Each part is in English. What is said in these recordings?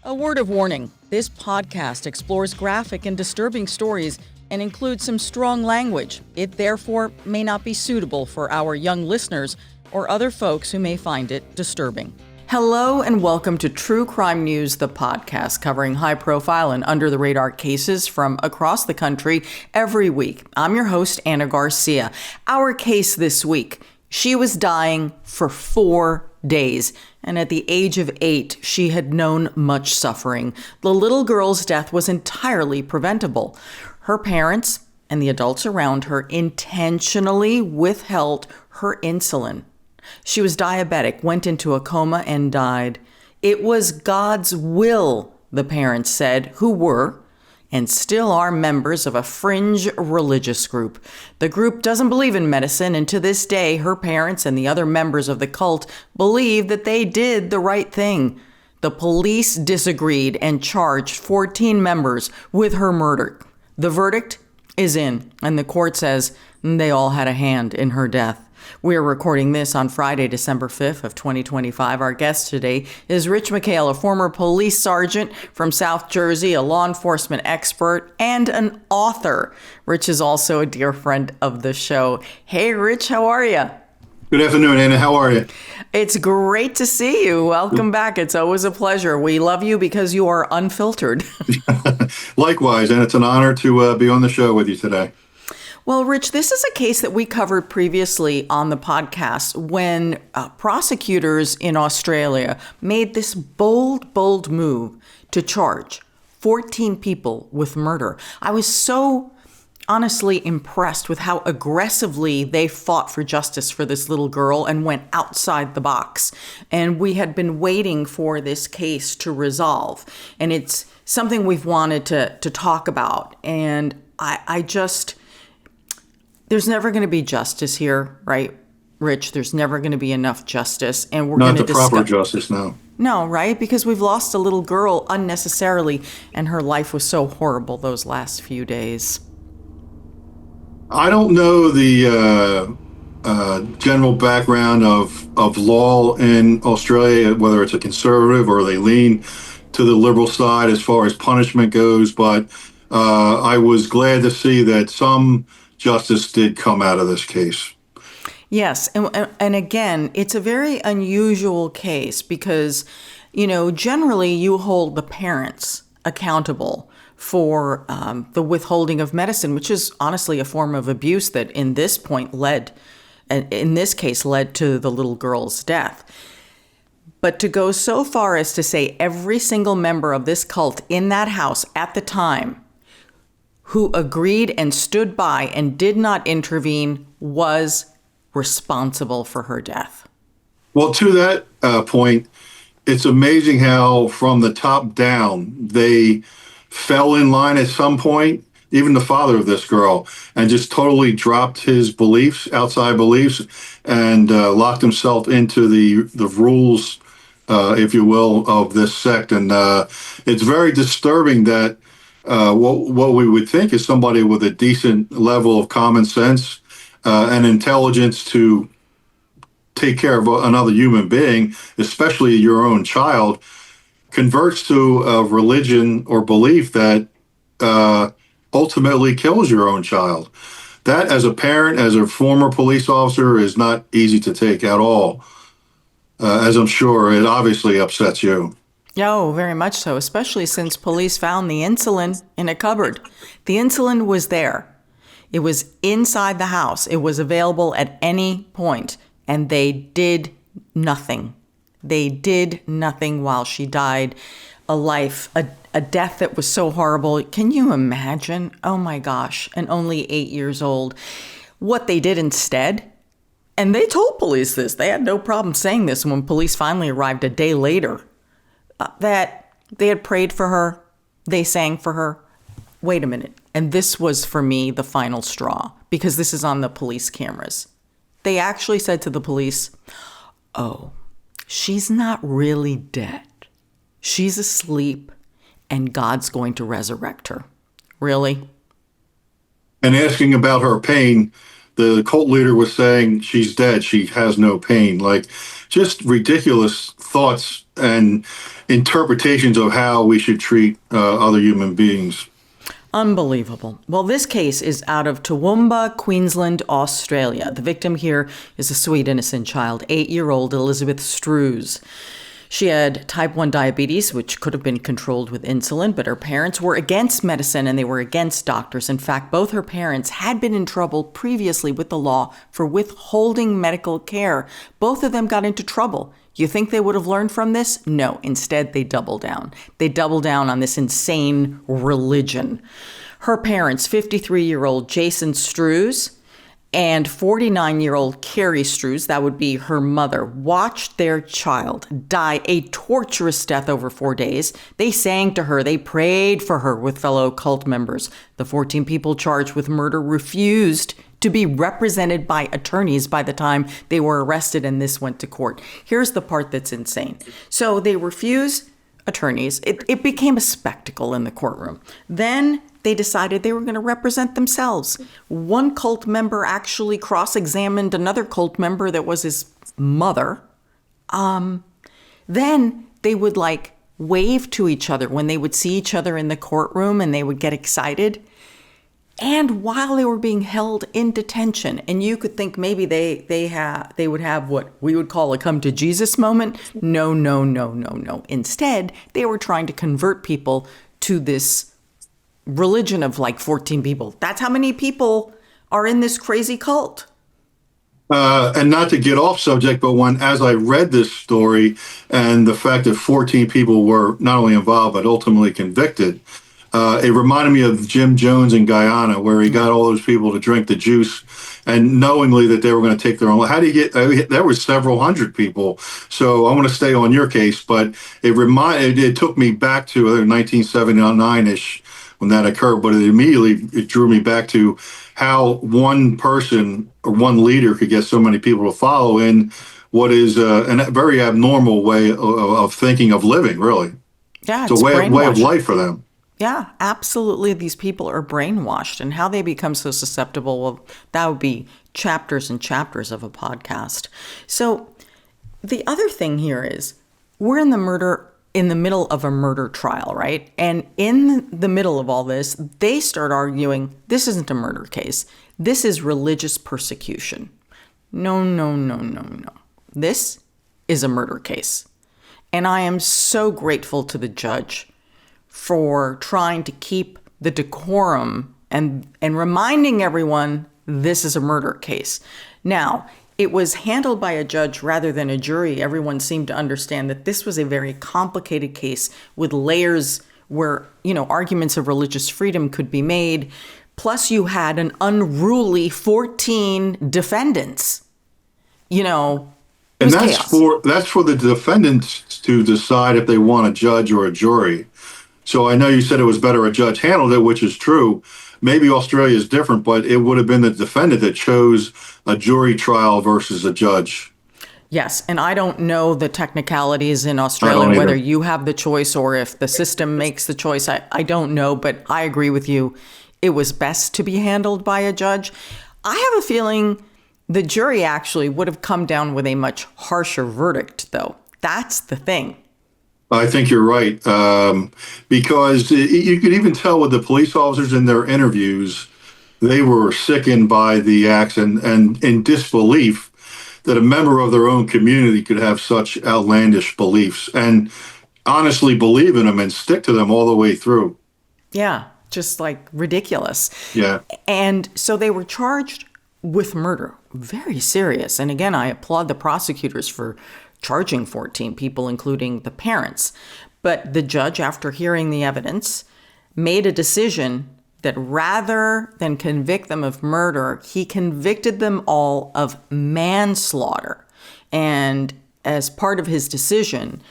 A word of warning, this podcast explores graphic and disturbing stories and includes some strong language. It therefore may not be suitable for our young listeners or other folks who may find it disturbing. Hello and welcome to True Crime News, the podcast covering high-profile and under-the-radar cases from across the country every week. I'm your host, Ana Garcia. Our case this week, she was dying for 4 days, and at the age of 8, she had known much suffering. The little girl's death was entirely preventable. Her parents and the adults around her intentionally withheld her insulin. She was diabetic, went into a coma, and died. It was God's will, the parents said, who were and still are members of a fringe religious group. The group doesn't believe in medicine, and to this day, her parents and the other members of the cult believe that they did the right thing. The police disagreed and charged 14 members with her murder. The verdict is in, and the court says they all had a hand in her death. We're recording this on Friday, December 5th of 2025. Our guest today is Rich McHale, a former police sergeant from South Jersey, a law enforcement expert, and an author. Rich is also a dear friend of the show. Hey, Rich, how are you? Good afternoon, Anna. How are you? It's great to see you. Welcome back. It's always a pleasure. We love you because you are unfiltered. Likewise, and it's an honor to be on the show with you today. Well, Rich, this is a case that we covered previously on the podcast when prosecutors in Australia made this bold move to charge 14 people with murder. I was so honestly impressed with how aggressively they fought for justice for this little girl and went outside the box. And we had been waiting for this case to resolve. And it's something we've wanted to talk about. And I just... There's never going to be justice here, right, Rich? There's never going to be enough justice. And we're going to discuss... Not the proper justice, no. No, right? Because we've lost a little girl unnecessarily, and her life was so horrible those last few days. I don't know the general background of law in Australia, whether it's a conservative or they lean to the liberal side as far as punishment goes, but I was glad to see that some justice did come out of this case. Yes. And again, it's a very unusual case because, generally you hold the parents accountable for the withholding of medicine, which is honestly a form of abuse that in this case led to the little girl's death. But to go so far as to say every single member of this cult in that house at the time who agreed and stood by and did not intervene was responsible for her death. Well, to that point, it's amazing how from the top down, they fell in line at some point, even the father of this girl, and just totally dropped his beliefs, outside beliefs, and locked himself into the rules, if you will, of this sect. And it's very disturbing that what we would think is somebody with a decent level of common sense and intelligence to take care of another human being, especially your own child, converts to a religion or belief that ultimately kills your own child. That, as a parent, as a former police officer, is not easy to take at all, as I'm sure it obviously upsets you. Oh, very much so, especially since police found the insulin in a cupboard. The insulin was there. It was inside the house. It was available at any point, and they did nothing. They did nothing while she died a death that was so horrible. Can you imagine? Oh my gosh, and only 8 years old. What they did instead, and they told police this, they had no problem saying this when police finally arrived a day later, that they had prayed for her, they sang for her. Wait a minute. And this was, for me, the final straw, because this is on the police cameras. They actually said to the police, oh, she's not really dead. She's asleep, and God's going to resurrect her. Really? And asking about her pain, the cult leader was saying she's dead. She has no pain. Like, just ridiculous thoughts and interpretations of how we should treat other human beings. Unbelievable. Well, this case is out of Toowoomba, Queensland, Australia. The victim here is a sweet, innocent child, 8-year-old Elizabeth Struhs. She had type 1 diabetes, which could have been controlled with insulin, but her parents were against medicine and they were against doctors. In fact, both her parents had been in trouble previously with the law for withholding medical care. Both of them got into trouble. You think they would have learned from this? No, instead they double down. They double down on this insane religion. Her parents, 53-year-old Jason Struhs and 49-year-old Carrie Struhs, that would be her mother, watched their child die a torturous death over 4 days. They sang to her. They prayed for her with fellow cult members. The 14 people charged with murder refused to be represented by attorneys by the time they were arrested and this went to court. Here's the part that's insane. So they refuse attorneys. It became a spectacle in the courtroom. Then they decided they were going to represent themselves. One cult member actually cross-examined another cult member that was his mother. Then they would wave to each other when they would see each other in the courtroom and they would get excited. And while they were being held in detention, and you could think maybe they would have what we would call a come to Jesus moment. No. Instead, they were trying to convert people to this religion of 14 people. That's how many people are in this crazy cult. And not to get off subject, but as I read this story and the fact that 14 people were not only involved, but ultimately convicted, it reminded me of Jim Jones in Guyana, where he got all those people to drink the juice and knowingly that they were going to take their own life. How do you get, there were several hundred people. So I want to stay on your case, but it took me back to 1979-ish when that occurred, but it drew me back to how one person or one leader could get so many people to follow in what is a very abnormal way of thinking, of living, really. Yeah, it's a way of life for them. Yeah, absolutely. These people are brainwashed, and how they become so susceptible, well, that would be chapters and chapters of a podcast. So the other thing here is we're in the middle of a murder trial, right? And in the middle of all this, they start arguing, this isn't a murder case. This is religious persecution. No. This is a murder case. And I am so grateful to the judge for trying to keep the decorum and reminding everyone this is a murder case. Now, it was handled by a judge rather than a jury. Everyone seemed to understand that this was a very complicated case with layers where, arguments of religious freedom could be made. Plus, you had an unruly 14 defendants. And that's for the defendants to decide if they want a judge or a jury. So I know you said it was better a judge handled it, which is true. Maybe Australia is different, but it would have been the defendant that chose a jury trial versus a judge. Yes, and I don't know the technicalities in Australia, whether you have the choice or if the system makes the choice. I don't know, but I agree with you. It was best to be handled by a judge. I have a feeling the jury actually would have come down with a much harsher verdict, though. That's the thing. I think you're right, because you could even tell with the police officers in their interviews, they were sickened by the acts and in disbelief that a member of their own community could have such outlandish beliefs and honestly believe in them and stick to them all the way through. Yeah, just ridiculous. Yeah. And so they were charged with murder. Very serious. And again, I applaud the prosecutors for charging 14 people, including the parents. But the judge, after hearing the evidence, made a decision that rather than convict them of murder, he convicted them all of manslaughter. And as part of his decision,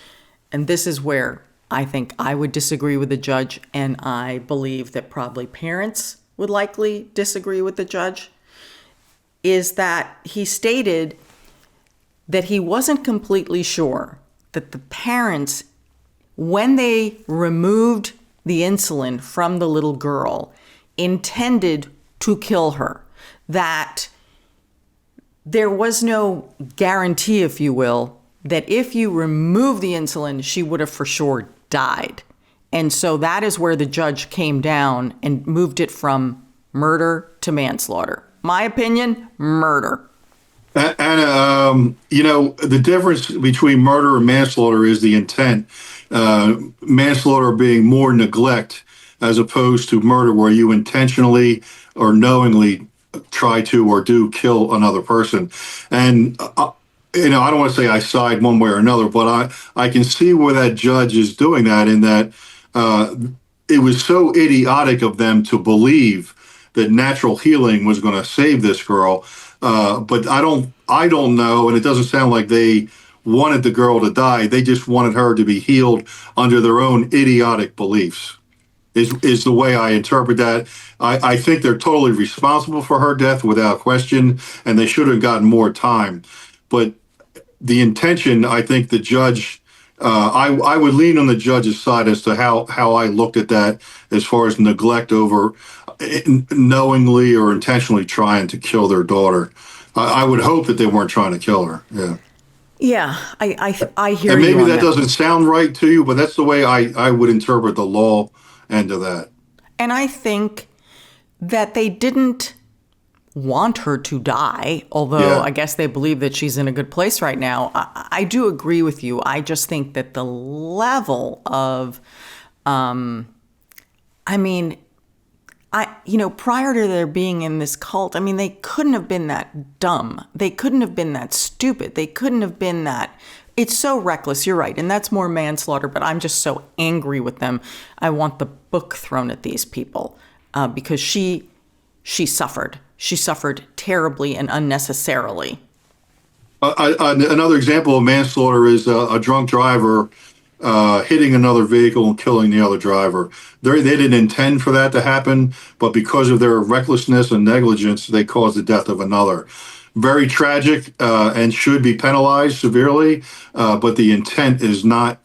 and this is where I think I would disagree with the judge, and I believe that probably parents would likely disagree with the judge, is that he stated that he wasn't completely sure that the parents, when they removed the insulin from the little girl, intended to kill her. That there was no guarantee, if you will, that if you remove the insulin, she would have for sure died. And so that is where the judge came down and moved it from murder to manslaughter. My opinion, murder. And, the difference between murder and manslaughter is the intent. Manslaughter being more neglect as opposed to murder, where you intentionally or knowingly try to or do kill another person. And, I don't want to say I side one way or another, but I can see where that judge is doing that, in that it was so idiotic of them to believe that natural healing was going to save this girl. But I don't know, and it doesn't sound like they wanted the girl to die. They just wanted her to be healed under their own idiotic beliefs. Is the way I interpret that. I think they're totally responsible for her death without question, and they should have gotten more time. But the intention, I think the judge, I would lean on the judge's side as to how I looked at that, as far as neglect over knowingly or intentionally trying to kill their daughter. I would hope that they weren't trying to kill her. Yeah. Yeah, I hear you. And maybe on that doesn't sound right to you, but that's the way I would interpret the law end of that. And I think that they didn't want her to die, although I guess they believe that she's in a good place right now. I do agree with you. I just think that the level of, prior to their being in this cult, they couldn't have been that dumb. They couldn't have been that stupid. They couldn't have been that. It's so reckless. You're right. And that's more manslaughter, but I'm just so angry with them. I want the book thrown at these people because she suffered. She suffered terribly and unnecessarily. Another example of manslaughter is a drunk driver hitting another vehicle and killing the other driver. They didn't intend for that to happen, but because of their recklessness and negligence, they caused the death of another. Very tragic and should be penalized severely, but the intent is not,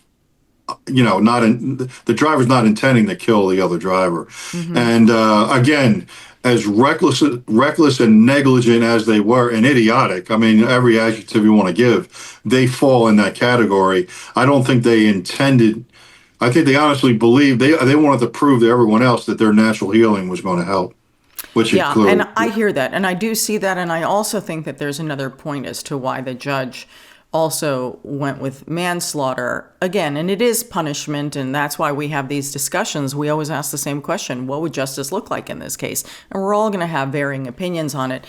the driver's not intending to kill the other driver. Mm-hmm. And again, as reckless and negligent as they were, and idiotic, every adjective you want to give, they fall in that category. I don't think they intended. I think they honestly believed they wanted to prove to everyone else that their natural healing was going to help. And I hear that, and I do see that, and I also think that there's another point as to why the judge also went with manslaughter again, and it is punishment, and that's why we have these discussions. We always ask the same question: what would justice look like in this case? And we're all going to have varying opinions on it.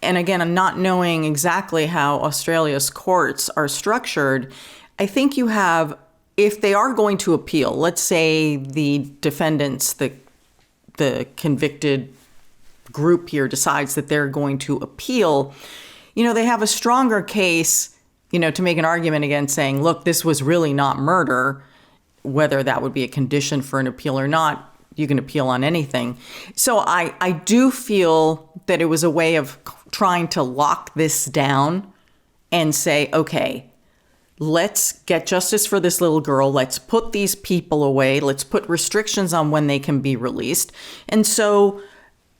And again, I'm not knowing exactly how Australia's courts are structured. I think you have, if they are going to appeal, let's say the defendants, the convicted group here decides that they're going to appeal, they have a stronger case, to make an argument against saying, look, this was really not murder, whether that would be a condition for an appeal or not. You can appeal on anything. So I do feel that it was a way of trying to lock this down and say, okay, let's get justice for this little girl. Let's put these people away. Let's put restrictions on when they can be released. And so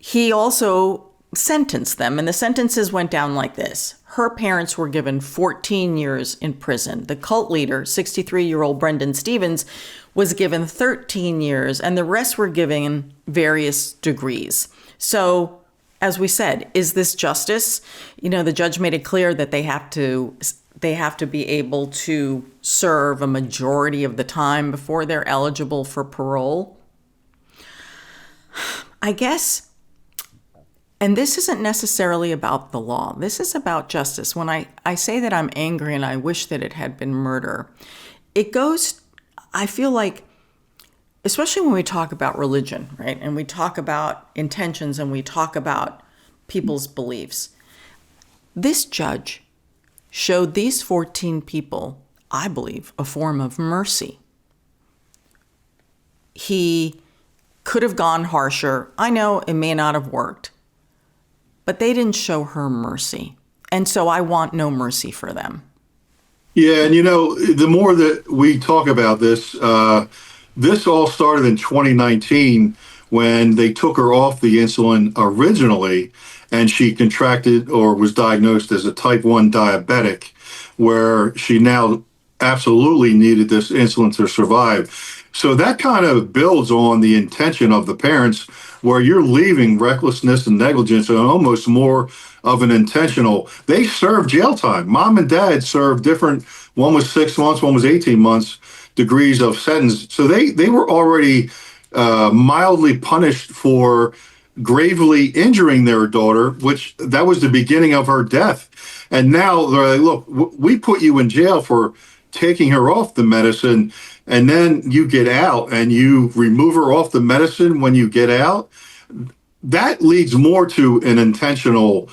he also sentenced them, and the sentences went down like this. Her parents were given 14 years in prison. The cult leader, 63-year-old Brendan Stevens, was given 13 years, and the rest were given various degrees. So, as we said, is this justice? The judge made it clear that they have to be able to serve a majority of the time before they're eligible for parole. I guess. And this isn't necessarily about the law. This is about justice. When I say that I'm angry and I wish that it had been murder, I feel like, especially when we talk about religion, right? And we talk about intentions and we talk about people's beliefs. This judge showed these 14 people, I believe, a form of mercy. He could have gone harsher. I know it may not have worked. But they didn't show her mercy. And so I want no mercy for them. Yeah, and the more that we talk about this, this all started in 2019 when they took her off the insulin originally, and she contracted or was diagnosed as a type 1 diabetic, where she now absolutely needed this insulin to survive. So that kind of builds on the intention of the parents, where you're leaving recklessness and negligence and almost more of an intentional. They served jail time. Mom and dad served different, one was 6 months, one was 18 months degrees of sentence. So they were already mildly punished for gravely injuring their daughter, which that was the beginning of her death. And now they're like, look, we put you in jail for taking her off the medicine, and then you get out and you remove her off the medicine when you get out. That leads more to an intentional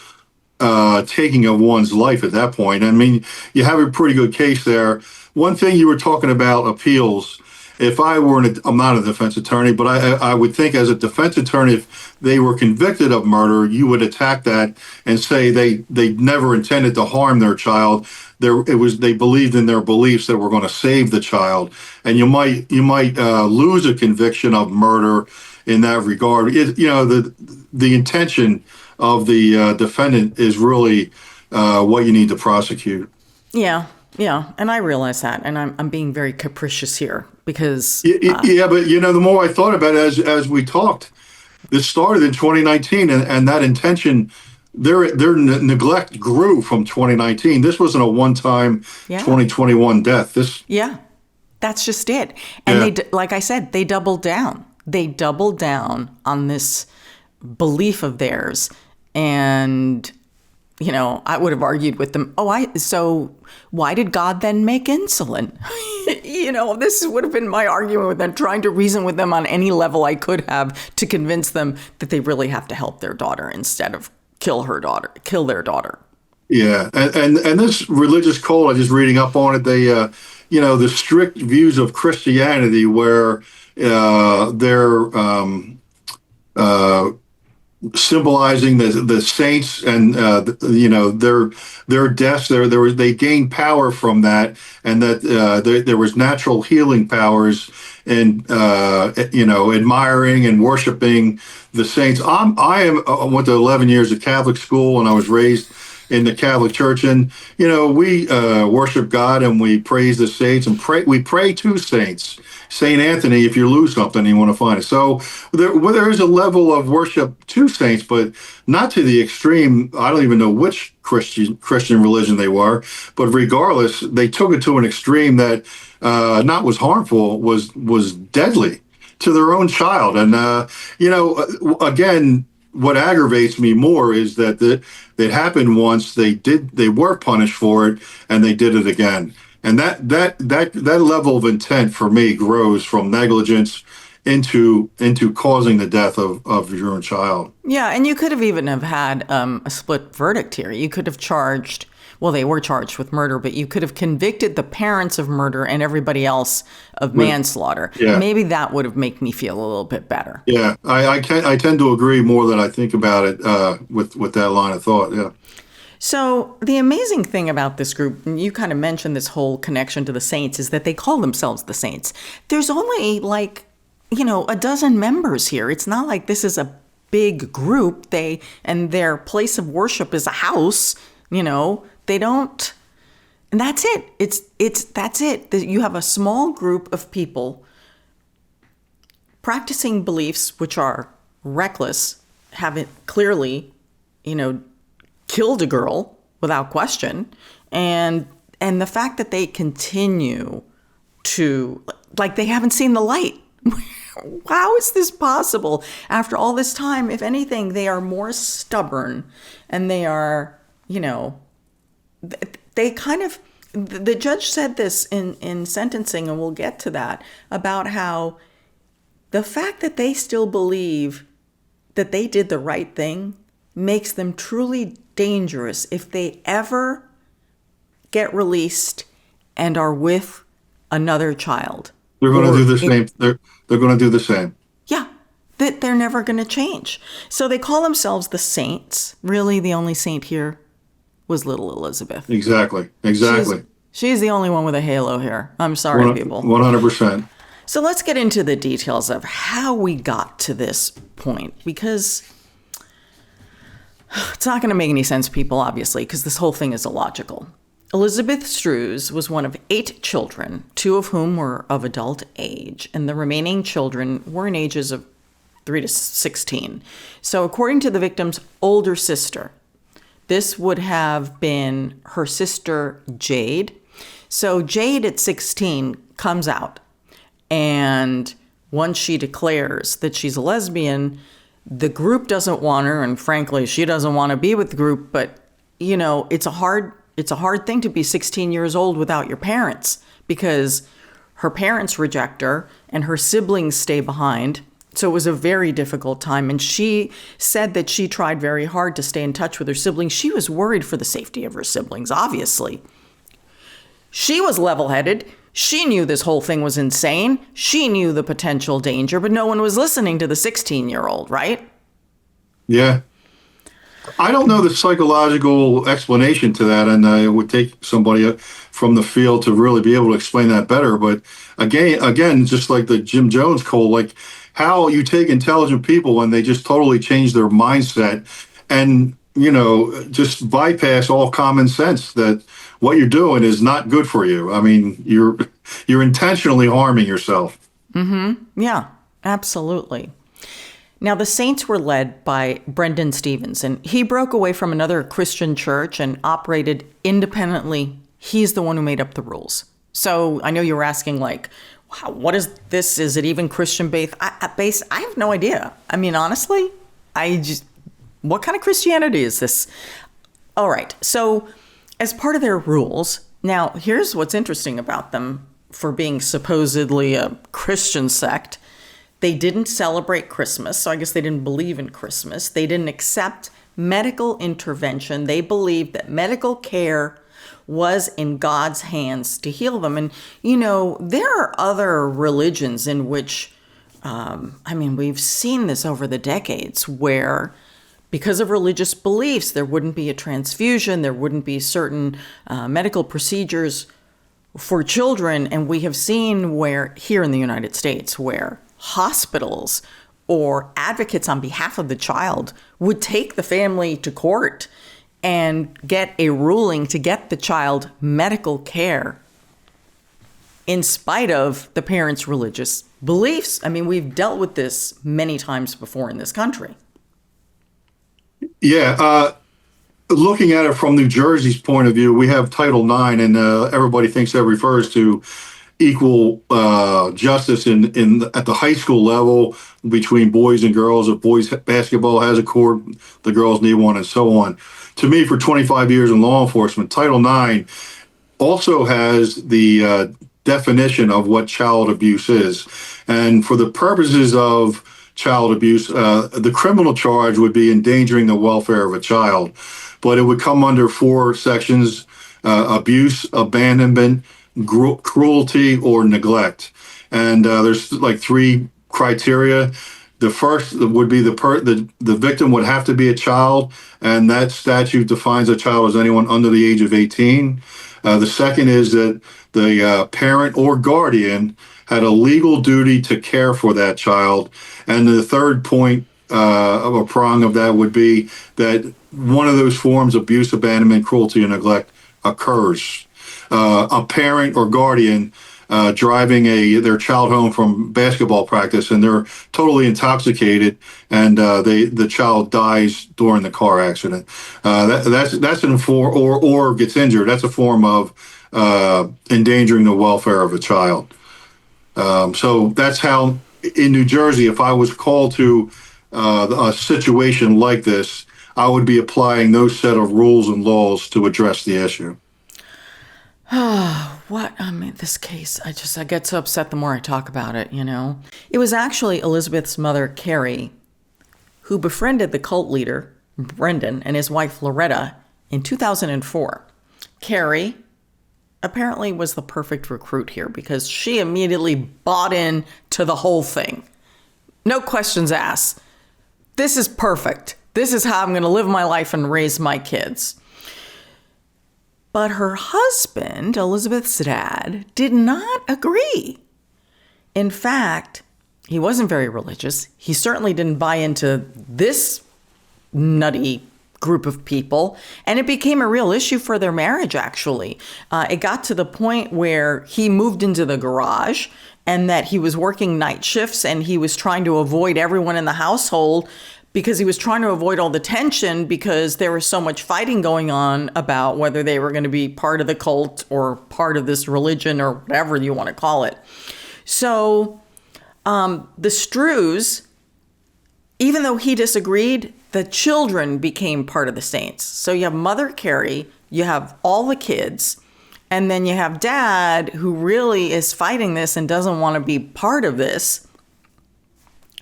taking of one's life at that point. I mean, you have a pretty good case there. One thing you were talking about appeals. If I were I'm not a defense attorney, but I would think as a defense attorney, if they were convicted of murder, you would attack that and say they never intended to harm their child. They believed in their beliefs that we're going to save the child, and you might lose a conviction of murder in that regard. The intention of the defendant is really what you need to prosecute. Yeah. Yeah, and I realize that, and I'm being very capricious here because yeah, but the more I thought about it as we talked, this started in 2019, and that intention, their neglect grew from 2019. This wasn't a one-time 2021 death. That's just it. And they, like I said, they doubled down. They doubled down on this belief of theirs, and I would have argued with them. So why did God then make insulin? This would have been my argument with them, trying to reason with them on any level I could have to convince them that they really have to help their daughter instead of kill their daughter. Yeah. And this religious cult, I'm just reading up on it. They, the strict views of Christianity where they're, symbolizing the saints and their deaths. They gained power from that, and that there was natural healing powers in admiring and worshiping the saints. I went to 11 years of Catholic school, and I was raised in the Catholic Church, and we worship God and we praise the saints and we pray to saints. Saint Anthony, if you lose something, you want to find it. So there is a level of worship to saints, but not to the extreme. I don't even know which Christian religion they were, but regardless, they took it to an extreme that not was harmful, was deadly to their own child. And again, what aggravates me more is that it happened once. They were punished for it, and they did it again. And that level of intent for me grows from negligence into causing the death of your own child. Yeah, and you could have even have had a split verdict here. You could have charged. Well, they were charged with murder, but you could have convicted the parents of murder and everybody else of manslaughter. Yeah. Maybe that would have made me feel a little bit better. Yeah, I tend to agree more than I think about it with that line of thought. Yeah. So the amazing thing about this group, and you kind of mentioned this whole connection to the saints, is that they call themselves the saints. There's only a dozen members here. It's not like this is a big group. And their place of worship is a house. They don't, and that's it. That's it. You have a small group of people practicing beliefs which are reckless, haven't clearly, killed a girl without question, and the fact that they continue to, they haven't seen the light. How is this possible after all this time? If anything, they are more stubborn, and they are, they kind of, the judge said this in sentencing, and we'll get to that, about how the fact that they still believe that they did the right thing makes them truly dangerous if they ever get released and are with another child. They're going to do the same. They're going to do the same. Yeah, they're never going to change. So they call themselves the saints. Really, the only saint here was little Elizabeth. Exactly. She's the only one with a halo here. I'm sorry, people. 100%. So let's get into the details of how we got to this point, because it's not going to make any sense, people, obviously, because this whole thing is illogical. Elizabeth Struhs was one of 8 children, 2 of whom were of adult age, and the remaining children were in ages of 3 to 16. So according to the victim's older sister, this would have been her sister Jade. So Jade at 16 comes out, and once she declares that she's a lesbian, the group doesn't want her, and frankly, she doesn't want to be with the group, but you know, it's a hard thing to be 16 years old without your parents, because her parents reject her and her siblings stay behind. So it was a very difficult time. And she said that she tried very hard to stay in touch with her siblings. She was worried for the safety of her siblings, obviously. She was level-headed. She knew this whole thing was insane. She knew the potential danger, but no one was listening to the 16-year-old, right? Yeah. I don't know the psychological explanation to that, and it would take somebody from the field to really be able to explain that better. But again, just like the Jim Jones call, like how you take intelligent people and they just totally change their mindset and, you know, just bypass all common sense that what you're doing is not good for you. I mean, you're intentionally harming yourself. Mm-hmm. Yeah, absolutely. Now, the Saints were led by Brendan Stevens, and he broke away from another Christian church and operated independently. He's the one who made up the rules. So I know you were asking, like, wow, what is this? Is it even Christian-based? I have no idea. I mean, honestly, what kind of Christianity is this? All right, so as part of their rules, now here's what's interesting about them for being supposedly a Christian sect. They didn't celebrate Christmas, so I guess they didn't believe in Christmas. They didn't accept medical intervention. They believed that medical care was in God's hands to heal them. And, you know, there are other religions in which, we've seen this over the decades where because of religious beliefs, there wouldn't be a transfusion, there wouldn't be certain medical procedures for children. And we have seen where, here in the United States, where hospitals or advocates on behalf of the child would take the family to court and get a ruling to get the child medical care in spite of the parents' religious beliefs. I mean, we've dealt with this many times before in this country. Yeah. Looking at it from New Jersey's point of view, we have Title IX, and everybody thinks that refers to equal justice in at the high school level between boys and girls. If boys basketball has a court, the girls need one, and so on. To me, for 25 years in law enforcement, Title IX also has the definition of what child abuse is. And for the purposes of child abuse, the criminal charge would be endangering the welfare of a child. But it would come under 4 sections: abuse, abandonment, cruelty, or neglect. And there's like 3 criteria. The first would be the victim would have to be a child, and that statute defines a child as anyone under the age of 18. The second is that the parent or guardian had a legal duty to care for that child. And the third point of a prong of that would be that one of those forms, abuse, abandonment, cruelty, and neglect, occurs. A parent or guardian driving their child home from basketball practice, and they're totally intoxicated, and the child dies during the car accident. That's in form, or gets injured. That's a form of endangering the welfare of a child. So that's how in New Jersey, if I was called to a situation like this, I would be applying those set of rules and laws to address the issue. This case, I get so upset the more I talk about it, you know. It was actually Elizabeth's mother, Carrie, who befriended the cult leader, Brendan, and his wife, Loretta, in 2004. Carrie apparently was the perfect recruit here because she immediately bought in to the whole thing. No questions asked. This is perfect. This is how I'm going to live my life and raise my kids. But her husband, Elizabeth's dad, did not agree. In fact, he wasn't very religious. He certainly didn't buy into this nutty group of people, and it became a real issue for their marriage, actually. It got to the point where he moved into the garage and that he was working night shifts and he was trying to avoid everyone in the household because he was trying to avoid all the tension because there was so much fighting going on about whether they were going to be part of the cult or part of this religion or whatever you want to call it. So the Struhs, even though he disagreed, the children became part of the saints. So you have Mother Carrie, you have all the kids, and then you have Dad, who really is fighting this and doesn't want to be part of this.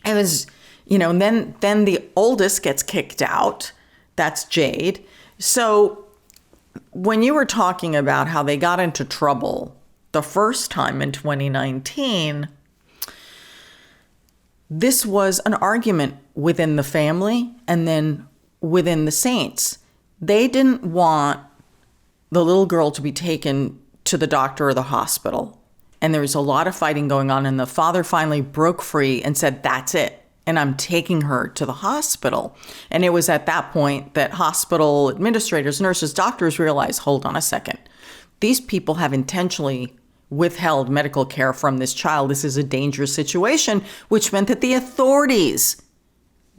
It was, and then the oldest gets kicked out. That's Jade. So when you were talking about how they got into trouble the first time in 2019, this was an argument within the family and then within the saints. They didn't want the little girl to be taken to the doctor or the hospital. And there was a lot of fighting going on. And the father finally broke free and said, that's it. And I'm taking her to the hospital. And it was at that point that hospital administrators, nurses, doctors realized, hold on a second. These people have intentionally withheld medical care from this child. This is a dangerous situation, which meant that the authorities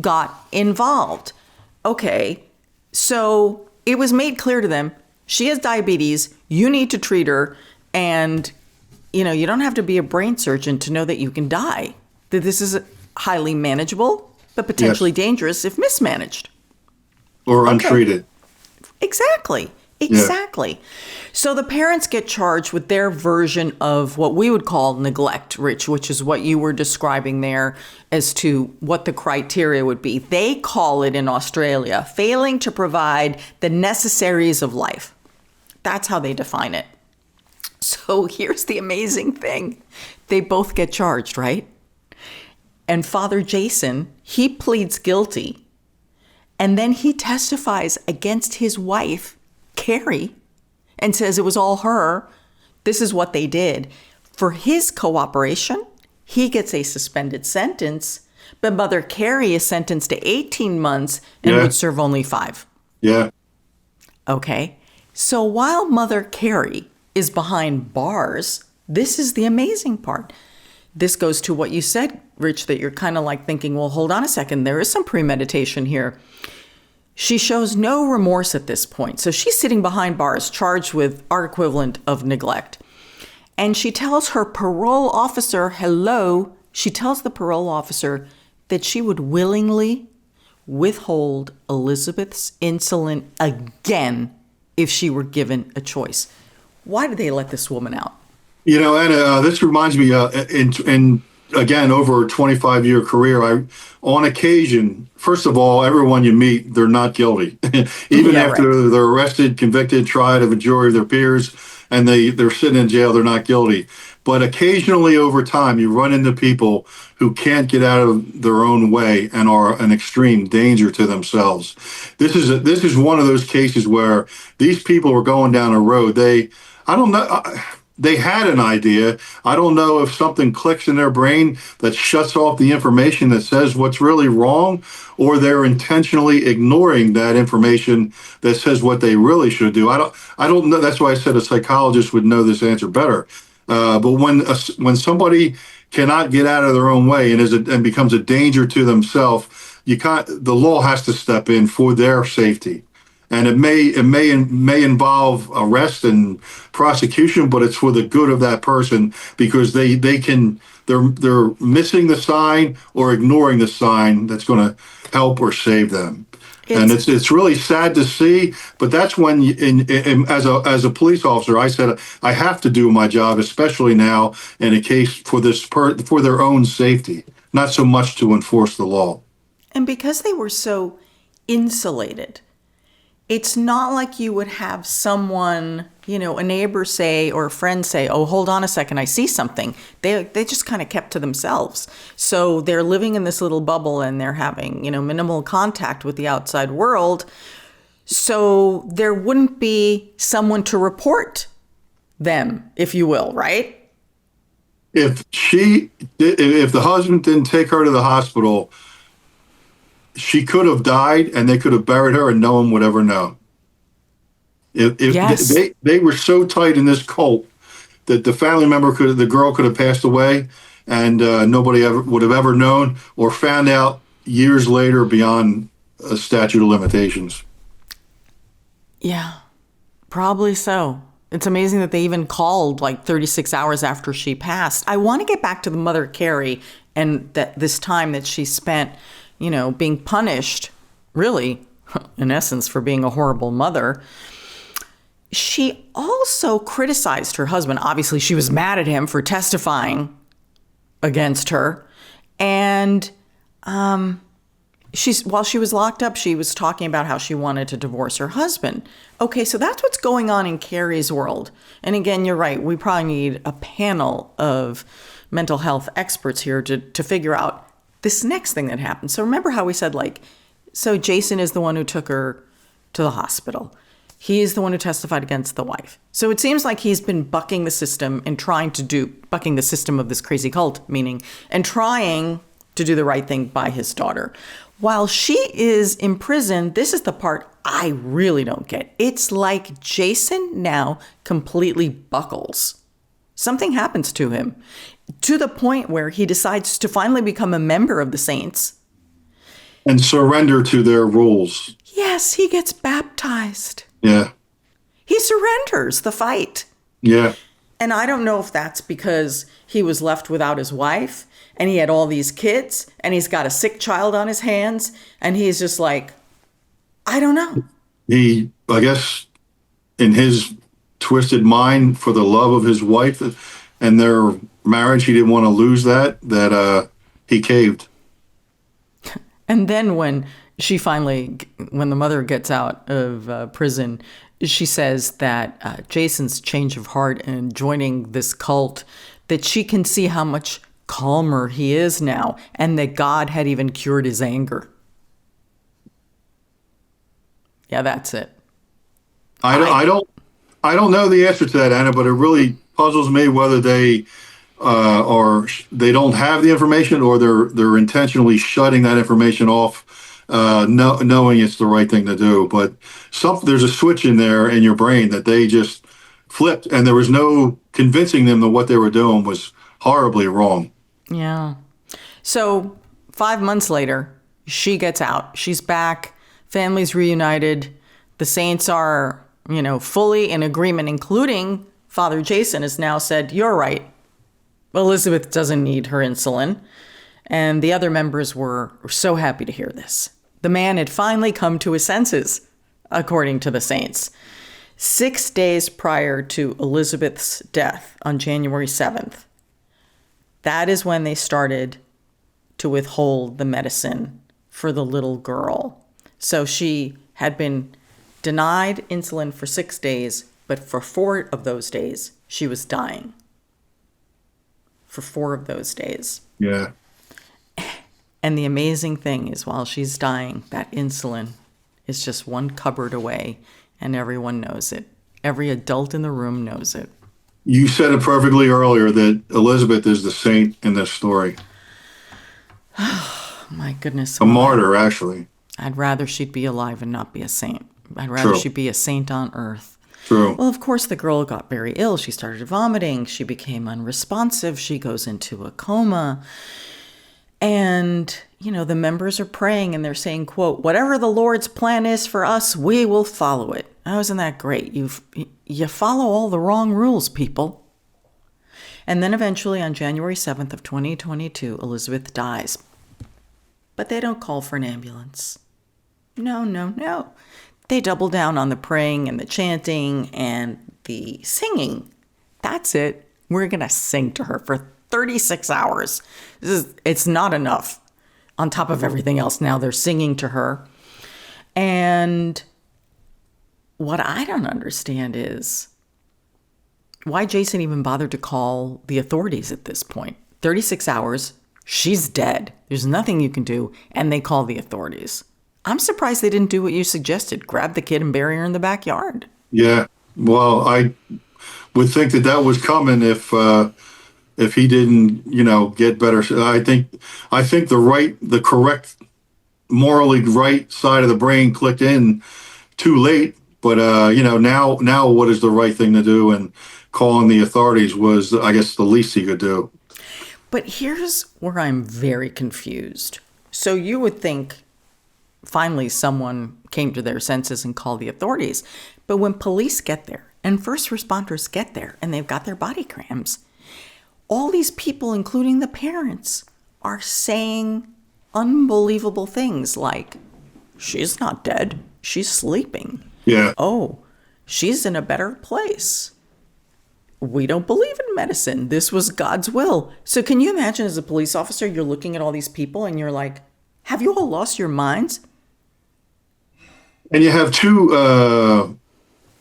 got involved. Okay, so it was made clear to them, she has diabetes, you need to treat her, and you don't have to be a brain surgeon to know that you can die. That this is highly manageable, but potentially dangerous if mismanaged. Or untreated. Exactly. Yeah. So the parents get charged with their version of what we would call neglect, Rich, which is what you were describing there as to what the criteria would be. They call it in Australia, failing to provide the necessaries of life. That's how they define it. So here's the amazing thing. They both get charged, right? And Father Jason, he pleads guilty. And then he testifies against his wife, Carrie, and says it was all her. This is what they did. For his cooperation, he gets a suspended sentence, but Mother Carrie is sentenced to 18 months and would serve only 5. Yeah. Okay. So while Mother Carrie is behind bars, this is the amazing part. This goes to what you said, Rich, that you're kind of like thinking, well, hold on a second. There is some premeditation here. She shows no remorse at this point. So she's sitting behind bars, charged with our equivalent of neglect. And she tells her parole officer, she tells the parole officer that she would willingly withhold Elizabeth's insulin again if she were given a choice. Why did they let this woman out? Anna, this reminds me, in again, over a 25-year career, on occasion, first of all, everyone you meet, they're not guilty. Even after they're arrested, convicted, tried of a jury of their peers, and they're sitting in jail, they're not guilty. But occasionally over time, you run into people who can't get out of their own way and are an extreme danger to themselves. This is one of those cases where these people were going down a road. I don't know. They had an idea. I don't know if something clicks in their brain that shuts off the information that says what's really wrong, or they're intentionally ignoring that information that says what they really should do. I don't know. That's why I said a psychologist would know this answer better. But when somebody cannot get out of their own way and becomes a danger to themselves, the law has to step in for their safety. And it may involve arrest and prosecution, but it's for the good of that person, because they're missing the sign or ignoring the sign that's going to help or save them. And it's really sad to see, but that's when as a police officer, I said I have to do my job, especially now in a case for for their own safety, not so much to enforce the law. And because they were so insulated, it's not like you would have someone, a neighbor say, or a friend say, oh, hold on a second, I see something. They just kind of kept to themselves. So they're living in this little bubble and they're having, minimal contact with the outside world. So there wouldn't be someone to report them, if you will, right? If the husband didn't take her to the hospital, she could have died and they could have buried her and no one would ever know. If Yes. they were so tight in this cult that the girl could have passed away and nobody ever would have ever known or found out years later beyond a statute of limitations. Yeah, probably so. It's amazing that they even called like 36 hours after she passed. I want to get back to the mother, Carrie, and that this time that she spent, being punished, really, in essence, for being a horrible mother. She also criticized her husband. Obviously, she was mad at him for testifying against her. And while she was locked up, she was talking about how she wanted to divorce her husband. Okay, so that's what's going on in Carrie's world. And again, you're right. We probably need a panel of mental health experts here to figure out this next thing that happened. So remember how we said, so Jason is the one who took her to the hospital. He is the one who testified against the wife. So it seems like he's been bucking the system and bucking the system of this crazy cult, and trying to do the right thing by his daughter. While she is in prison, this is the part I really don't get. It's like Jason now completely buckles. Something happens to him to the point where he decides to finally become a member of the Saints. And surrender to their rules. Yes, he gets baptized. Yeah. He surrenders the fight. Yeah. And I don't know if that's because he was left without his wife and he had all these kids and he's got a sick child on his hands and he's just like, I don't know. I guess, in his twisted mind, for the love of his wife and their marriage, he didn't want to lose that he caved. And then when the mother gets out of prison, she says that Jason's change of heart and joining this cult, that she can see how much calmer he is now and that God had even cured his anger. Yeah, that's it. I don't know the answer to that, Anna, but it really puzzles me whether they they don't have the information or they're intentionally shutting that information off, knowing it's the right thing to do. But there's a switch in there in your brain that they just flipped, and there was no convincing them that what they were doing was horribly wrong. Yeah. So 5 months later, she gets out. She's back. Family's reunited. The Saints are, fully in agreement, including Father Jason has now said, you're right. Elizabeth doesn't need her insulin. And the other members were so happy to hear this. The man had finally come to his senses, according to the Saints. 6 days prior to Elizabeth's death on January 7th, that is when they started to withhold the medicine for the little girl. So she had been denied insulin for 6 days, but for 4 of those days, she was dying. For 4 of those days. Yeah. And the amazing thing is, while she's dying, that insulin is just one cupboard away, and everyone knows it. Every adult in the room knows it. You said it perfectly earlier that Elizabeth is the saint in this story. Oh, my goodness. A martyr, actually. I'd rather she'd be alive and not be a saint. I'd rather she'd be a saint on earth. True. Well, of course, the girl got very ill. She started vomiting. She became unresponsive. She goes into a coma. And, the members are praying and they're saying, quote, whatever the Lord's plan is for us, we will follow it. Oh, isn't that great? You follow all the wrong rules, people. And then eventually on January 7th of 2022, Elizabeth dies. But they don't call for an ambulance. No. They double down on the praying and the chanting and the singing. That's it. We're going to sing to her for 36 hours. It's not enough. On top of everything else, now they're singing to her. And what I don't understand is why Jason even bothered to call the authorities at this point. 36 hours, she's dead. There's nothing you can do, and they call the authorities. I'm surprised they didn't do what you suggested, grab the kid and bury her in the backyard. Yeah. Well, I would think that was coming if he didn't, get better. I think the correct morally right side of the brain clicked in too late. But now what is the right thing to do? And calling the authorities was, I guess, the least he could do. But here's where I'm very confused. So you would think finally someone came to their senses and called the authorities. But when police get there and first responders get there and they've got their body cams, all these people, including the parents, are saying unbelievable things like, she's not dead, she's sleeping. Yeah. Oh, she's in a better place. We don't believe in medicine. This was God's will. So can you imagine as a police officer, you're looking at all these people and you're like, have you all lost your minds? And you have two,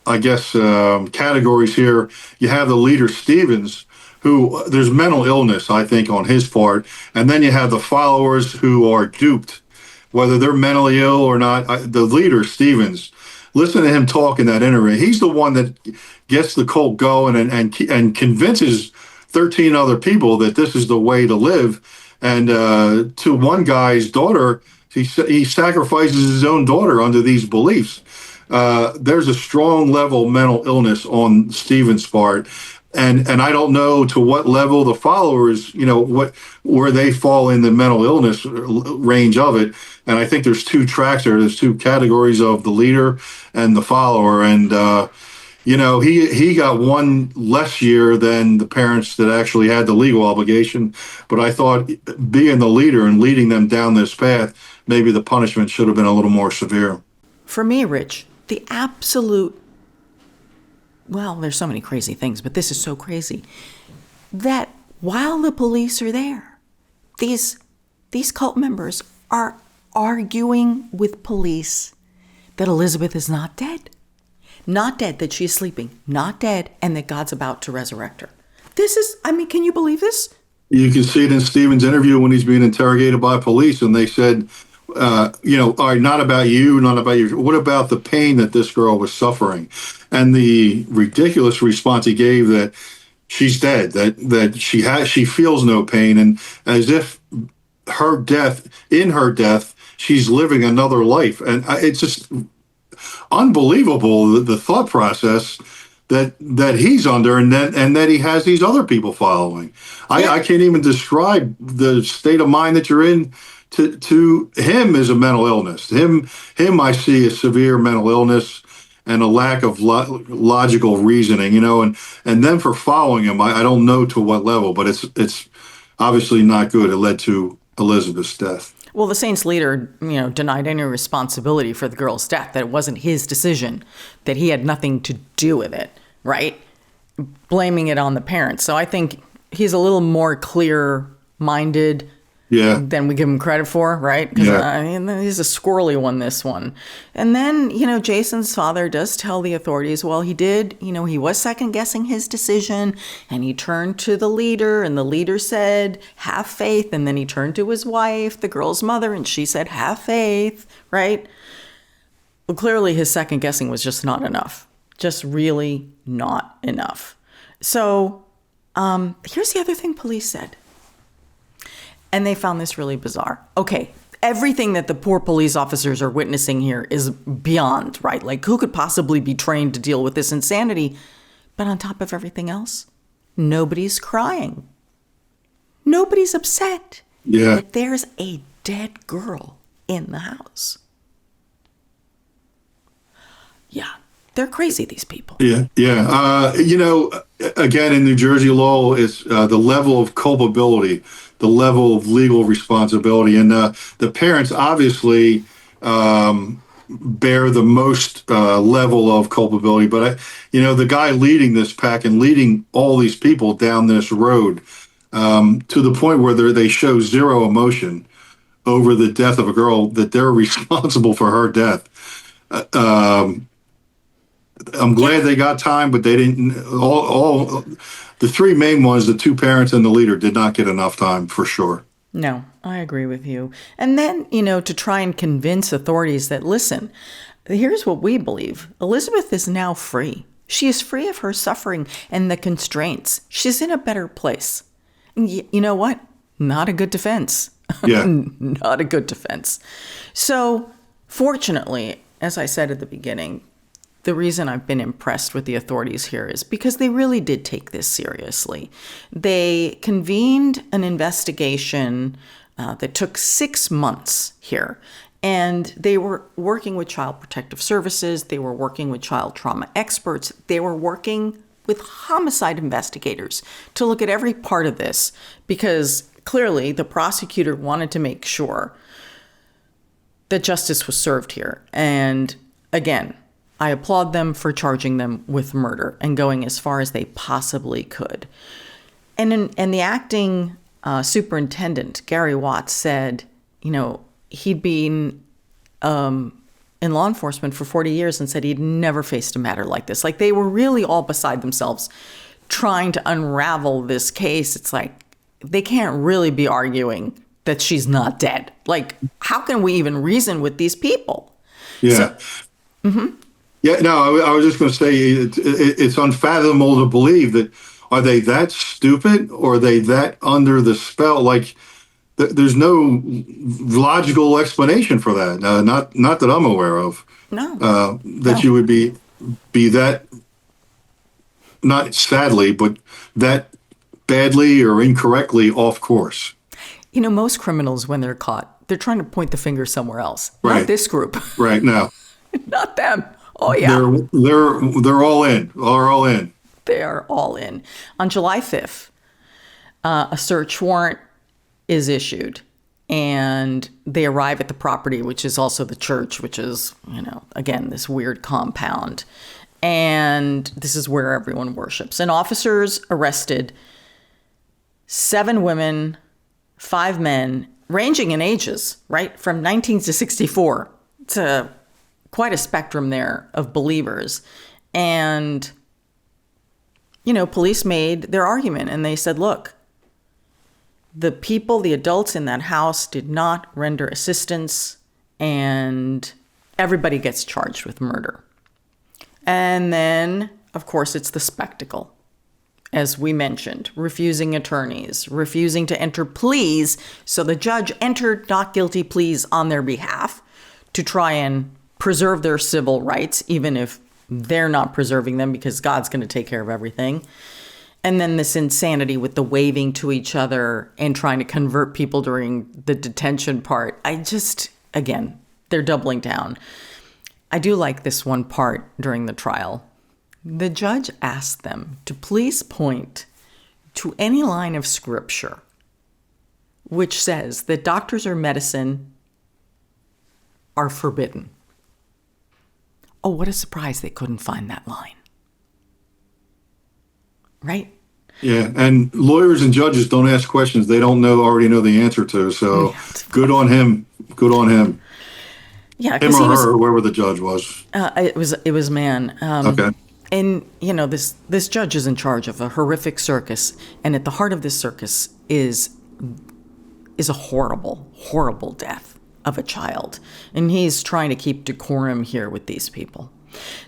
categories here. You have the leader, Stevens, who there's mental illness, I think, on his part. And then you have the followers who are duped, whether they're mentally ill or not. The leader, Stevens, listen to him talk in that interview. He's the one that gets the cult going and convinces 13 other people that this is the way to live. And to one guy's daughter, he sacrifices his own daughter under these beliefs. There's a strong level of mental illness on Stevens' part. And I don't know to what level the followers, where they fall in the mental illness range of it. And I think there's two tracks there. There's two categories of the leader and the follower. And, he got one less year than the parents that actually had the legal obligation. But I thought being the leader and leading them down this path, maybe the punishment should have been a little more severe. For me, Rich, the absolute, well, there's so many crazy things, but this is so crazy, that while the police are there, these cult members are arguing with police that Elizabeth is not dead. Not dead, that she's sleeping, not dead, and that God's about to resurrect her. Can you believe this? You can see it in Stephen's interview when he's being interrogated by police, and they said, all right, not about you, not about you. What about the pain that this girl was suffering? And the ridiculous response he gave that she's dead, that she feels no pain, and as if in her death, she's living another life. And it's just unbelievable, the thought process that he's under, and that he has these other people following. Yeah. I can't even describe the state of mind that you're in. To him is a mental illness. Him I see as severe mental illness and a lack of logical reasoning, and then for following him, I don't know to what level, but it's obviously not good. It led to Elizabeth's death. Well, the Saints leader, denied any responsibility for the girl's death, that it wasn't his decision, that he had nothing to do with it, right? Blaming it on the parents. So I think he's a little more clear-minded than we give him credit for, right? Because he's a squirrely one, this one. And then, Jason's father does tell the authorities, well, he did, he was second-guessing his decision, and he turned to the leader, and the leader said, have faith. And then he turned to his wife, the girl's mother, and she said, have faith, right? Well, clearly his second-guessing was just not enough. Just really not enough. So here's the other thing police said. And they found this really bizarre. Okay, everything that the poor police officers are witnessing here is beyond, right? Like, who could possibly be trained to deal with this insanity? But on top of everything else, nobody's crying. Nobody's upset that there's a dead girl in the house. Yeah, they're crazy, these people. Yeah. Again, in New Jersey law, is the level of culpability, the level of legal responsibility. And the parents obviously bear the most level of culpability. But, the guy leading this pack and leading all these people down this road to the point where they show zero emotion over the death of a girl, that they're responsible for her death. I'm glad they got time, but they didn't. All the three main ones, the two parents and the leader, did not get enough time for sure. No, I agree with you. And then, to try and convince authorities that, listen, here's what we believe. Elizabeth is now free. She is free of her suffering and the constraints. She's in a better place. And you know what? Not a good defense. Yeah. Not a good defense. So, fortunately, as I said at the beginning, the reason I've been impressed with the authorities here is because they really did take this seriously. They convened an investigation that took 6 months here. And they were working with Child Protective Services. They were working with child trauma experts. They were working with homicide investigators to look at every part of this, because clearly the prosecutor wanted to make sure that justice was served here. And again, I applaud them for charging them with murder and going as far as they possibly could. And the acting superintendent, Gary Watts, said, he'd been in law enforcement for 40 years and said he'd never faced a matter like this. Like, they were really all beside themselves trying to unravel this case. It's like, they can't really be arguing that she's not dead. Like, how can we even reason with these people? Yeah. Yeah, no, I was just going to say it's unfathomable to believe that. Are they that stupid, or are they that under the spell? Like, there's no logical explanation for that. Not that I'm aware of. No. You would be that, not sadly, but that badly or incorrectly off course. Most criminals, when they're caught, they're trying to point the finger somewhere else. Right. Not this group. Right. No. Not them. Oh, yeah. They're all in. They're all in. They are all in. On July 5th, a search warrant is issued, and they arrive at the property, which is also the church, which is, again, this weird compound. And this is where everyone worships. And officers arrested 7 women, 5 men, ranging in ages, right? From 19 to 64. It's quite a spectrum there of believers. And police made their argument, and they said, look, the adults in that house did not render assistance, and everybody gets charged with murder. And then, of course, it's the spectacle. As we mentioned, refusing attorneys, refusing to enter pleas. So the judge entered not guilty pleas on their behalf to try and preserve their civil rights, even if they're not preserving them, because God's going to take care of everything. And then this insanity with the waving to each other and trying to convert people during the detention part. Again, they're doubling down. I do like this one part during the trial. The judge asked them to please point to any line of scripture which says that doctors or medicine are forbidden. Oh, what a surprise they couldn't find that line. Right? Yeah, and lawyers and judges don't ask questions they don't already know the answer to. So good on him. Good on him. Yeah, him or her, whoever the judge was. It was man. Okay. And this judge is in charge of a horrific circus, and at the heart of this circus is a horrible, horrible death of a child. And he's trying to keep decorum here with these people.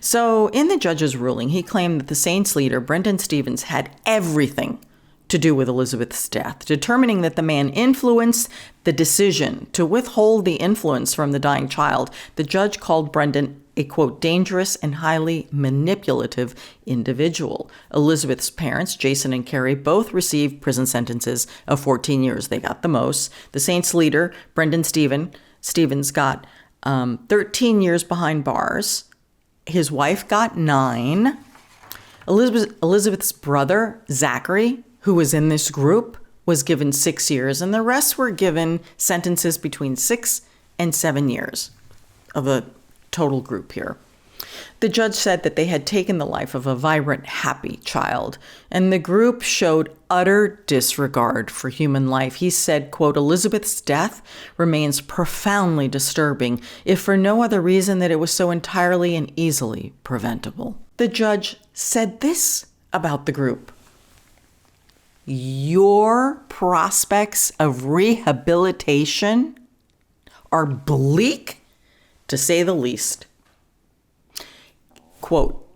So in the judge's ruling, he claimed that the Saints leader, Brendan Stevens, had everything to do with Elizabeth's death, determining that the man influenced the decision to withhold the influence from the dying child. The judge called Brendan a, quote, dangerous and highly manipulative individual. Elizabeth's parents, Jason and Carrie, both received prison sentences of 14 years. They got the most. The Saints leader, Brendan Stevens, got 13 years behind bars. His wife got 9. Elizabeth's brother, Zachary, who was in this group, was given 6 years, and the rest were given sentences between 6 and 7 years of the total group here. The judge said that they had taken the life of a vibrant, happy child, and the group showed utter disregard for human life. He said, quote, Elizabeth's death remains profoundly disturbing, if for no other reason that it was so entirely and easily preventable. The judge said this about the group: your prospects of rehabilitation are bleak, to say the least. Quote,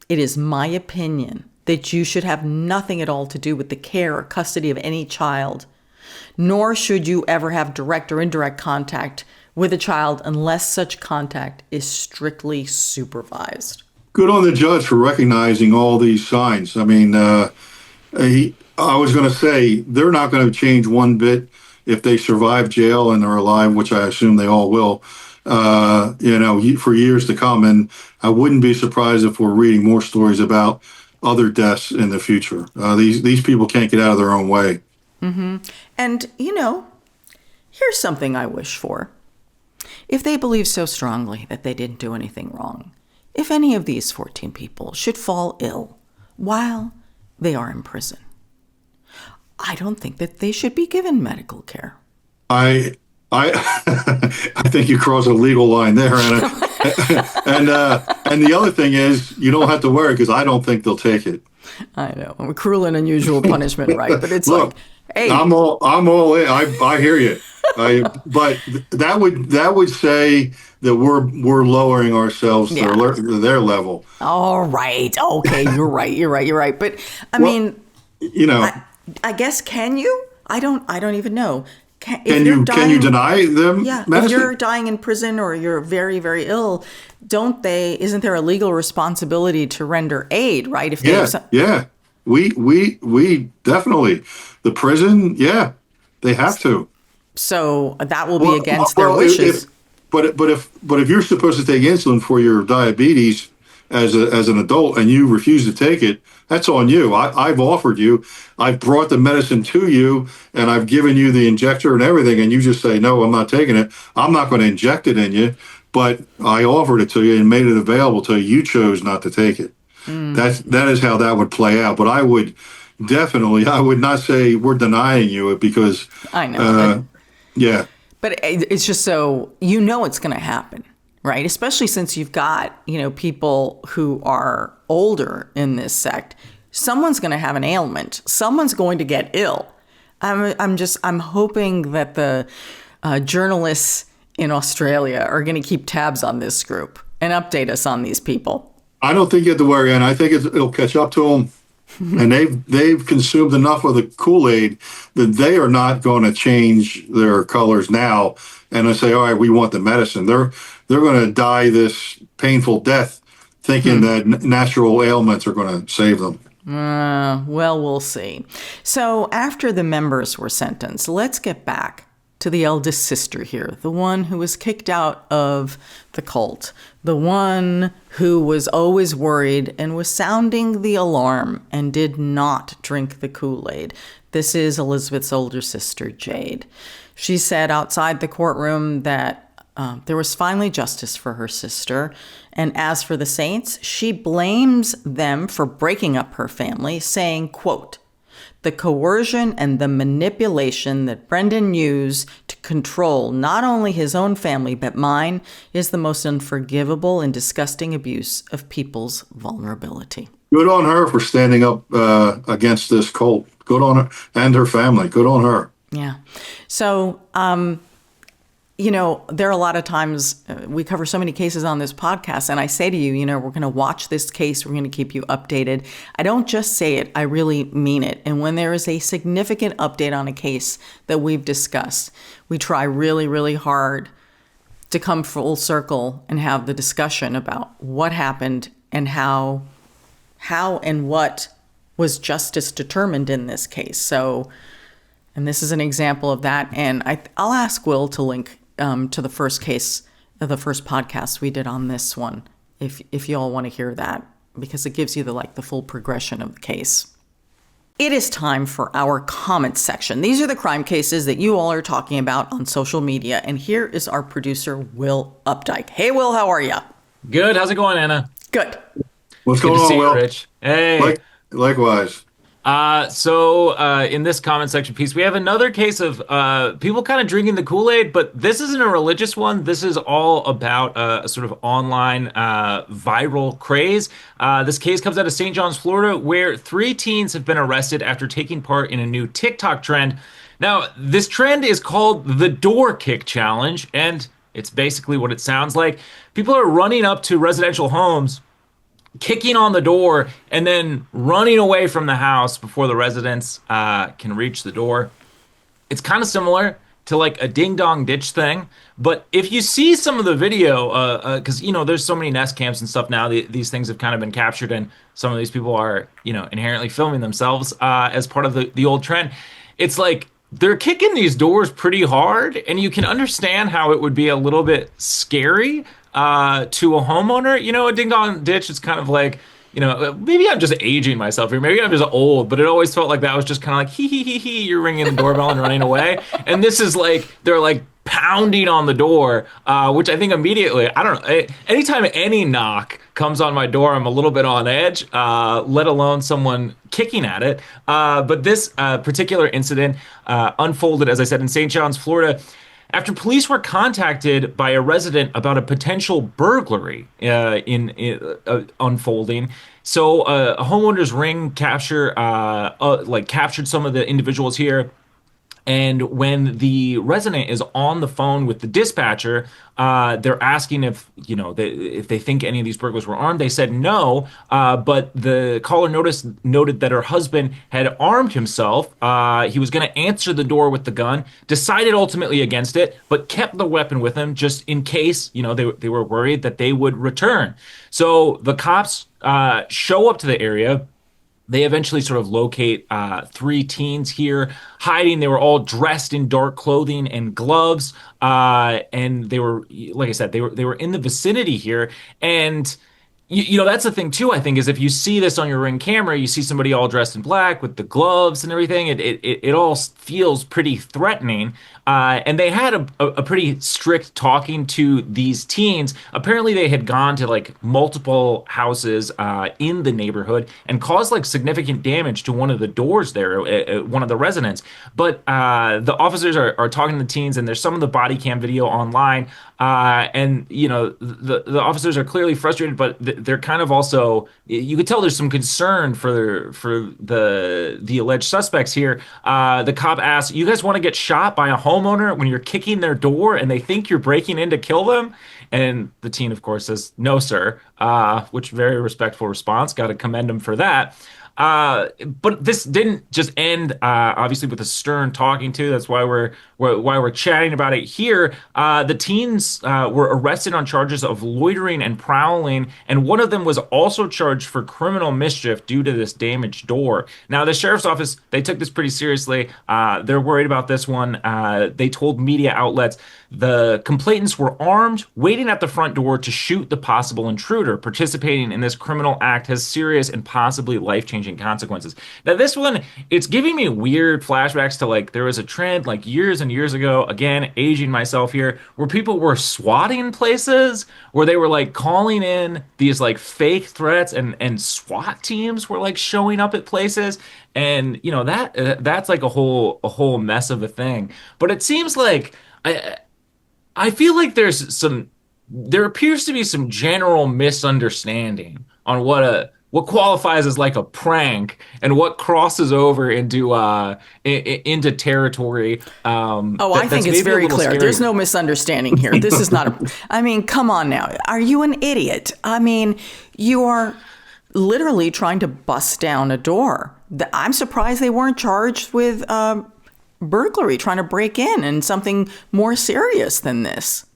it is my opinion that you should have nothing at all to do with the care or custody of any child. Nor should you ever have direct or indirect contact with a child unless such contact is strictly supervised. Good on the judge for recognizing all these signs. I mean, I was going to say they're not going to change one bit if they survive jail and are alive, which I assume they all will, for years to come. And I wouldn't be surprised if we're reading more stories about other deaths in the future. These people can't get out of their own way. Mm-hmm. And, here's something I wish for. If they believe so strongly that they didn't do anything wrong, if any of these 14 people should fall ill while they are in prison, I don't think that they should be given medical care. I I think you cross a legal line there, Anna. and the other thing is, you don't have to worry because I don't think they'll take it. I know, I'm a cruel and unusual punishment, right? But it's Look, like, hey, I'm all in. I hear you. But that would say that we're lowering ourselves to their level. All right, okay, you're right. But I mean, I guess can you? I don't even know. Can you deny them? Yeah, medicine? If you're dying in prison or you're very, very ill, isn't there a legal responsibility to render aid, right? If we definitely, the prison, they have to. So that will be against their wishes. But if you're supposed to take insulin for your diabetes as an adult and you refuse to take it, that's on you. I've offered you, I've brought the medicine to you, and I've given you the injector and everything, and you just say, no, I'm not taking it. I'm not going to inject it in you, but I offered it to you and made it available to you. You chose not to take it. That is how that would play out. But I would not say we're denying you it because I know. Yeah. But it's just so it's going to happen, right? Especially since you've got, people who are older in this sect. Someone's going to have an ailment. Someone's going to get ill. I'm hoping that the journalists in Australia are going to keep tabs on this group and update us on these people. I don't think you have to worry, and I think it'll catch up to them. And they've consumed enough of the Kool-Aid that they are not going to change their colors now and say, all right, we want the medicine. They're going to die this painful death thinking that natural ailments are going to save them. Well, we'll see. So after the members were sentenced, let's get back to the eldest sister here, the one who was kicked out of the cult, the one who was always worried and was sounding the alarm and did not drink the Kool-Aid. This is Elizabeth's older sister, Jade. She said outside the courtroom that there was finally justice for her sister. And as for the Saints, she blames them for breaking up her family, saying, quote, "The coercion and the manipulation that Brendan used to control not only his own family but mine is the most unforgivable and disgusting abuse of people's vulnerability." Good on her for standing up against this cult. Good on her and her family. Good on her. Yeah. So, there are a lot of times we cover so many cases on this podcast, and I say to you, we're going to watch this case. We're going to keep you updated. I don't just say it. I really mean it. And when there is a significant update on a case that we've discussed, we try really, really hard to come full circle and have the discussion about what happened and how and what was justice determined in this case. So, and this is an example of that. And I'll ask Will to link to the first case, the first podcast we did on this one, if you all want to hear that, because it gives you the full progression of the case. It is time for our comments section. These are the crime cases that you all are talking about on social media. And here is our producer, Will Updike. Hey, Will, how are you? Good. How's it going, Anna? Good. What's going on, Will? Rich. Hey. Likewise. So in this comment section piece, we have another case of people kind of drinking the Kool-Aid, but this isn't a religious one. This is all about a sort of online viral craze. This case comes out of St. John's, Florida, where 3 teens have been arrested after taking part in a new TikTok trend. Now, this trend is called the Door Kick Challenge, and it's basically what it sounds like. People are running up to residential homes, kicking on the door, and then running away from the house before the residents can reach the door. it's kind of similar to like a ding dong ditch thing. But if you see some of the video, because there's so many Nest cams and stuff now, these things have kind of been captured, and some of these people are inherently filming themselves as part of the old trend. It's like they're kicking these doors pretty hard, and you can understand how it would be a little bit scary to a homeowner. A ding dong ditch is kind of like, maybe I'm just aging myself here. Maybe I'm just old, but it always felt like that was just kind of like, hee hee hee hee, you're ringing the doorbell and running away. And this is like, they're like pounding on the door, which I think immediately, I don't know, anytime any knock comes on my door, I'm a little bit on edge, let alone someone kicking at it. But this particular incident unfolded, as I said, in St. John's, Florida, after police were contacted by a resident about a potential burglary unfolding. So a homeowner's ring captured some of the individuals here. And when the resident is on the phone with the dispatcher, they're asking if they think any of these burglars were armed. They said no, but the caller noted that her husband had armed himself. He was going to answer the door with the gun. Decided ultimately against it, but kept the weapon with him just in case they were worried that they would return. So the cops show up to the area. They eventually sort of locate three teens here hiding. They were all dressed in dark clothing and gloves, and they were, like I said, they were in the vicinity here. And that's the thing too, I think, is if you see this on your Ring camera, you see somebody all dressed in black with the gloves and everything. It all feels pretty threatening. And they had a pretty strict talking to these teens. Apparently, they had gone to like multiple houses in the neighborhood and caused like significant damage to one of the doors there, one of the residents. But the officers are talking to the teens, and there's some of the body cam video online. And the officers are clearly frustrated, but they're kind of also, you could tell there's some concern for the alleged suspects here. The cop asks, "You guys want to get shot by a homeowner when you're kicking their door and they think you're breaking in to kill them?" And the teen, of course, says, "No, sir," which very respectful response. Got to commend him for that. But this didn't just end, obviously, with a stern talking to. That's why we're chatting about it here. The teens were arrested on charges of loitering and prowling, and one of them was also charged for criminal mischief due to this damaged door. Now, the sheriff's office, they took this pretty seriously. They're worried about this one. They told media outlets the complainants were armed, waiting at the front door to shoot the possible intruder. Participating in this criminal act has serious and possibly life-changing consequences. Now, this one, it's giving me weird flashbacks to like there was a trend like years and years ago, again, aging myself here, where people were swatting places, where they were like calling in these like fake threats, and SWAT teams were like showing up at places. And that's like a whole mess of a thing. But it seems like I feel like there appears to be some general misunderstanding on what qualifies as like a prank and what crosses over into territory. I think it's very clear. Scary. There's no misunderstanding here. This is not I mean, come on now. Are you an idiot? I mean, you are literally trying to bust down a door. I'm surprised they weren't charged with burglary, trying to break in, and something more serious than this.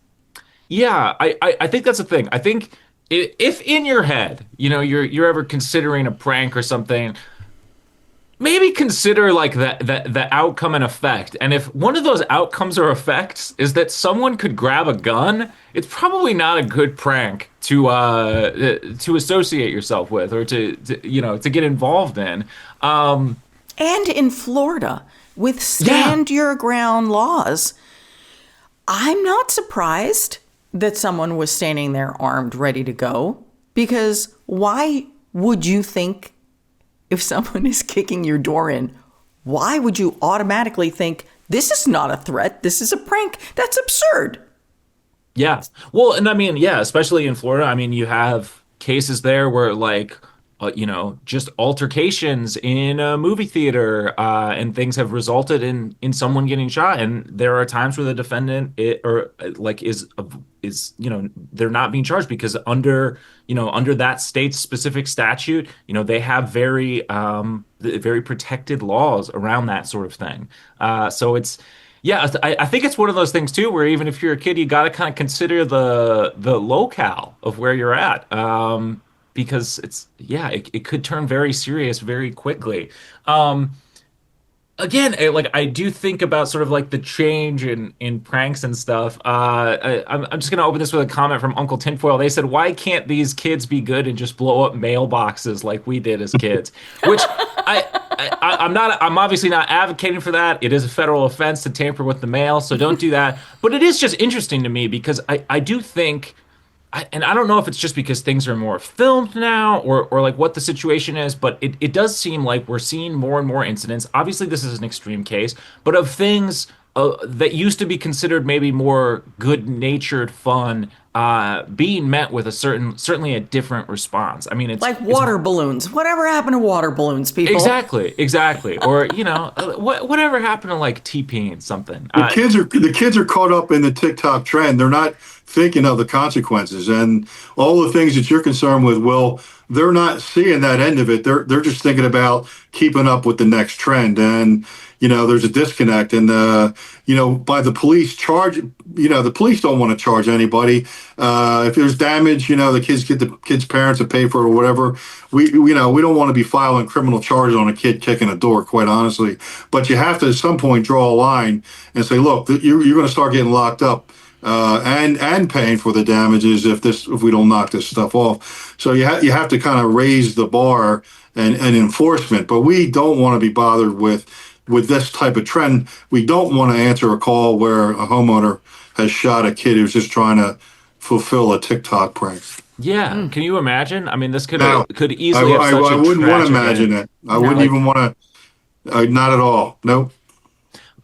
Yeah, I think that's the thing. I think if in your head, you're ever considering a prank or something, maybe consider like the outcome and effect. And if one of those outcomes or effects is that someone could grab a gun, it's probably not a good prank to associate yourself with, or to get involved in. And in Florida, with stand your ground laws, I'm not surprised that someone was standing there armed, ready to go. Because why would you think, if someone is kicking your door in, why would you automatically think, this is not a threat, this is a prank? That's absurd. Yeah. Well, and I mean, yeah, especially in Florida, I mean, you have cases there where like just altercations in a movie theater, and things have resulted in someone getting shot. And there are times where the defendant is they're not being charged because under that state's specific statute, they have very protected laws around that sort of thing. So it's. Yeah, I think it's one of those things too, where even if you're a kid, you got to kind of consider the locale of where you're at, because it could turn very serious very quickly. Um, Again, I do think about sort of like the change in pranks and stuff. I'm just gonna open this with a comment from Uncle Tinfoil. They said, "Why can't these kids be good and just blow up mailboxes like we did as kids?" Which I'm obviously not advocating for that. It is a federal offense to tamper with the mail, so don't do that. But it is just interesting to me because I do think. And I don't know if it's just because things are more filmed now or like what the situation is, but it does seem like we're seeing more and more incidents. Obviously, this is an extreme case, but of things that used to be considered maybe more good-natured fun being met with certainly a different response. I mean, it's like water balloons. Whatever happened to water balloons, people? Exactly. Or whatever happened to like TPing something. The kids are caught up in the TikTok trend. They're not thinking of the consequences and all the things that you're concerned with. Well, they're not seeing that end of it. They're just thinking about keeping up with the next trend. And there's a disconnect. And by the police the police don't want to charge anybody. If there's damage, the kids get the kids' parents to pay for it or whatever. We don't want to be filing criminal charges on a kid kicking a door, quite honestly. But you have to at some point draw a line and say, look, you're going to start getting locked up. And paying for the damages if we don't knock this stuff off. So you have to kind of raise the bar and enforcement. But we don't want to be bothered with this type of trend. We don't want to answer a call where a homeowner has shot a kid who's just trying to fulfill a TikTok prank. Yeah, can you imagine? I mean, this could easily have I such a wouldn't want to tragic imagine end. it. I wouldn't even want to. Not at all. Nope.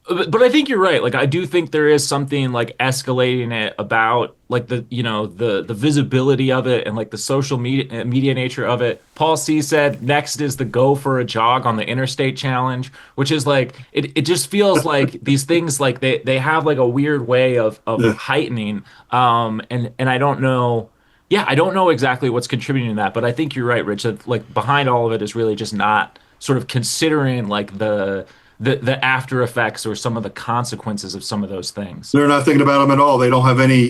But I think you're right. Like, I do think there is something like escalating it about like the visibility of it and like the social media nature of it. Paul C said next is the go for a jog on the interstate challenge, which is like it just feels like these things like they have like a weird way of heightening. And I don't know. Yeah, I don't know exactly what's contributing to that, but I think you're right, Rich. That like behind all of it is really just not sort of considering like the after effects or some of the consequences of some of those things. They're not thinking about them at all. They don't have any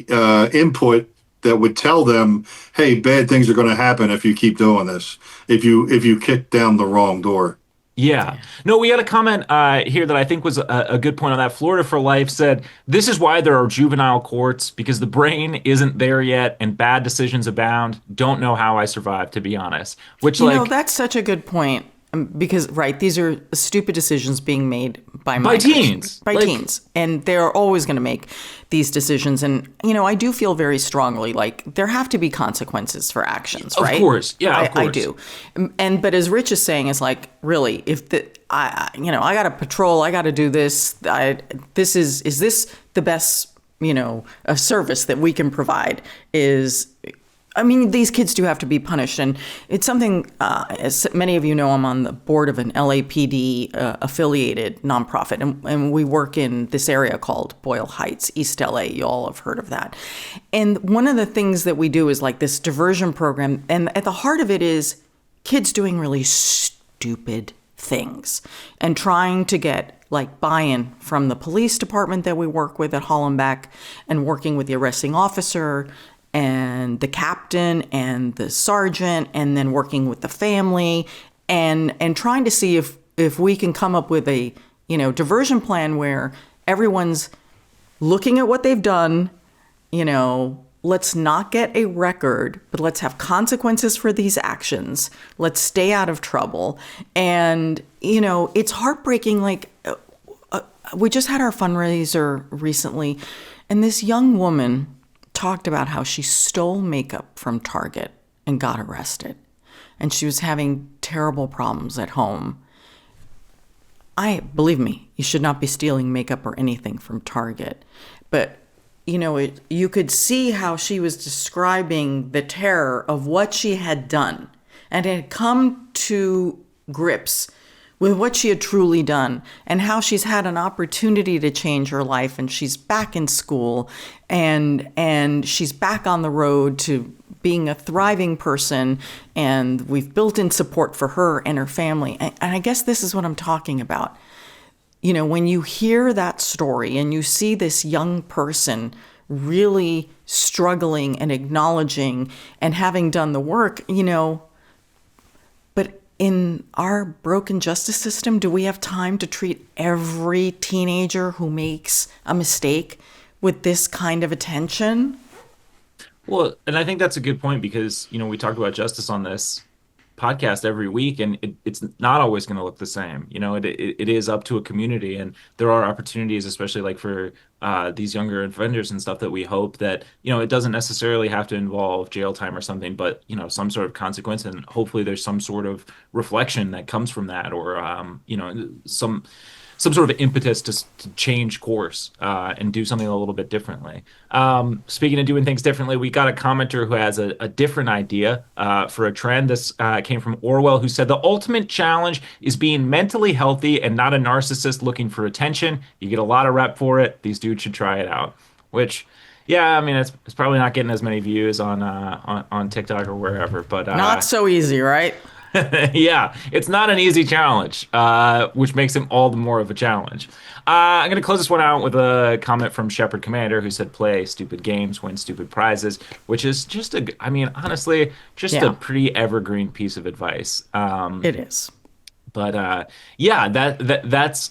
input that would tell them, hey, bad things are going to happen if you keep doing this, if you kick down the wrong door. Yeah. No, we had a comment here that I think was a good point on that. Florida for Life said, this is why there are juvenile courts, because the brain isn't there yet and bad decisions abound. Don't know how I survived, to be honest. Which, that's such a good point. Because, right, these are stupid decisions being made by teens. Teens. And they're always going to make these decisions. And, I do feel very strongly like there have to be consequences for actions, right? Of course. Yeah, of course. I do. But as Rich is saying, it's like, really, if I got to patrol, I got to do this. Is this the best, a service that we can provide these kids do have to be punished. And it's something, as many of you know, I'm on the board of an LAPD affiliated nonprofit. And we work in this area called Boyle Heights, East LA. You all have heard of that. And one of the things that we do is like this diversion program. And at the heart of it is kids doing really stupid things and trying to get like buy-in from the police department that we work with at Hollenbeck and working with the arresting officer and the captain and the sergeant, and then working with the family and trying to see if we can come up with a, diversion plan where everyone's looking at what they've done, let's not get a record, but let's have consequences for these actions. Let's stay out of trouble. And, it's heartbreaking. Like, we just had our fundraiser recently, and this young woman talked about how she stole makeup from Target and got arrested. And she was having terrible problems at home. Believe me, you should not be stealing makeup or anything from Target. But, you could see how she was describing the terror of what she had done and had come to grips with what she had truly done and how she's had an opportunity to change her life, and she's back in school and she's back on the road to being a thriving person, and we've built in support for her and her family. And I guess this is what I'm talking about. You know, when you hear that story and you see this young person really struggling and acknowledging and having done the work, you know, but in our broken justice system, do we have time to treat every teenager who makes a mistake with this kind of attention? Well, and I think that's a good point because, you know, we talk about justice on this podcast every week, and it's not always going to look the same. You know, it is up to a community, and there are opportunities, especially like for these younger offenders and stuff, that we hope that, you know, it doesn't necessarily have to involve jail time or something, but, you know, some sort of consequence, and hopefully there's some sort of reflection that comes from that, or you know, some sort of impetus to change course and do something a little bit differently. Speaking of doing things differently, we got a commenter who has a different idea for a trend. This came from Orwell, who said, "The ultimate challenge is being mentally healthy and not a narcissist looking for attention. You get a lot of rep for it. These dudes should try it out." Which, yeah, I mean, it's probably not getting as many views on TikTok or wherever, but Not so easy, right? yeah, it's not an easy challenge, which makes him all the more of a challenge. I'm going to close this one out with a comment from Shepherd Commander, who said, "Play stupid games, win stupid prizes," which is just I mean, honestly, just a pretty evergreen piece of advice. It is. But yeah, that's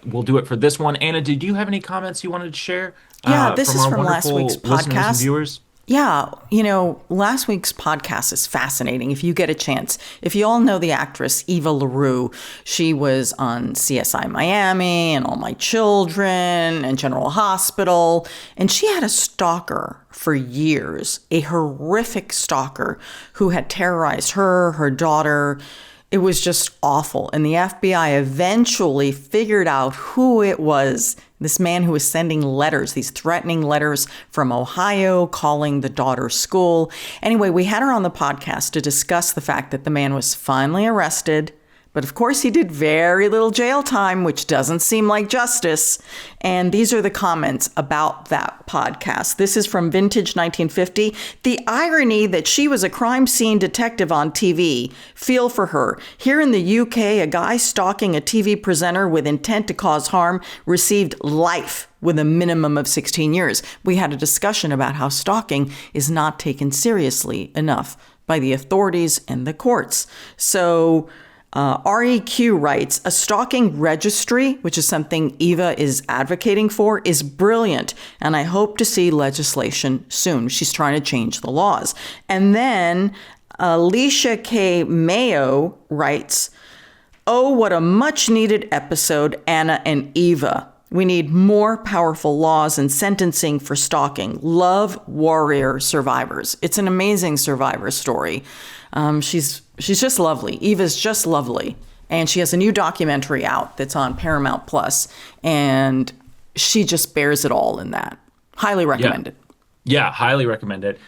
we'll do it for this one. Anna, did you have any comments you wanted to share? Yeah, this is our from last wonderful week's listeners and podcast. viewers? Yeah, you know, last week's podcast is fascinating if you get a chance. If you all know the actress Eva LaRue, she was on CSI Miami and All My Children and General Hospital, and she had a stalker for years, a horrific stalker who had terrorized her daughter. It was just awful. And the FBI eventually figured out who it was. This man who was sending letters, these threatening letters from Ohio, calling the daughter's school. Anyway, we had her on the podcast to discuss the fact that the man was finally arrested. But of course, he did very little jail time, which doesn't seem like justice. And these are the comments about that podcast. This is from Vintage 1950. "The irony that she was a crime scene detective on TV. Feel for her. Here in the UK, a guy stalking a TV presenter with intent to cause harm received life with a minimum of 16 years. We had a discussion about how stalking is not taken seriously enough by the authorities and the courts." So REQ writes, "A stalking registry, which is something Eva is advocating for, is brilliant, and I hope to see legislation soon." She's trying to change the laws. And then Alicia K. Mayo writes, "Oh, what a much-needed episode, Anna and Eva. We need more powerful laws and sentencing for stalking. Love warrior survivors." It's an amazing survivor story. She's just lovely. Eva's just lovely. And she has a new documentary out that's on Paramount Plus, and she just bears it all in that. Highly recommend it. Yeah, highly recommend it.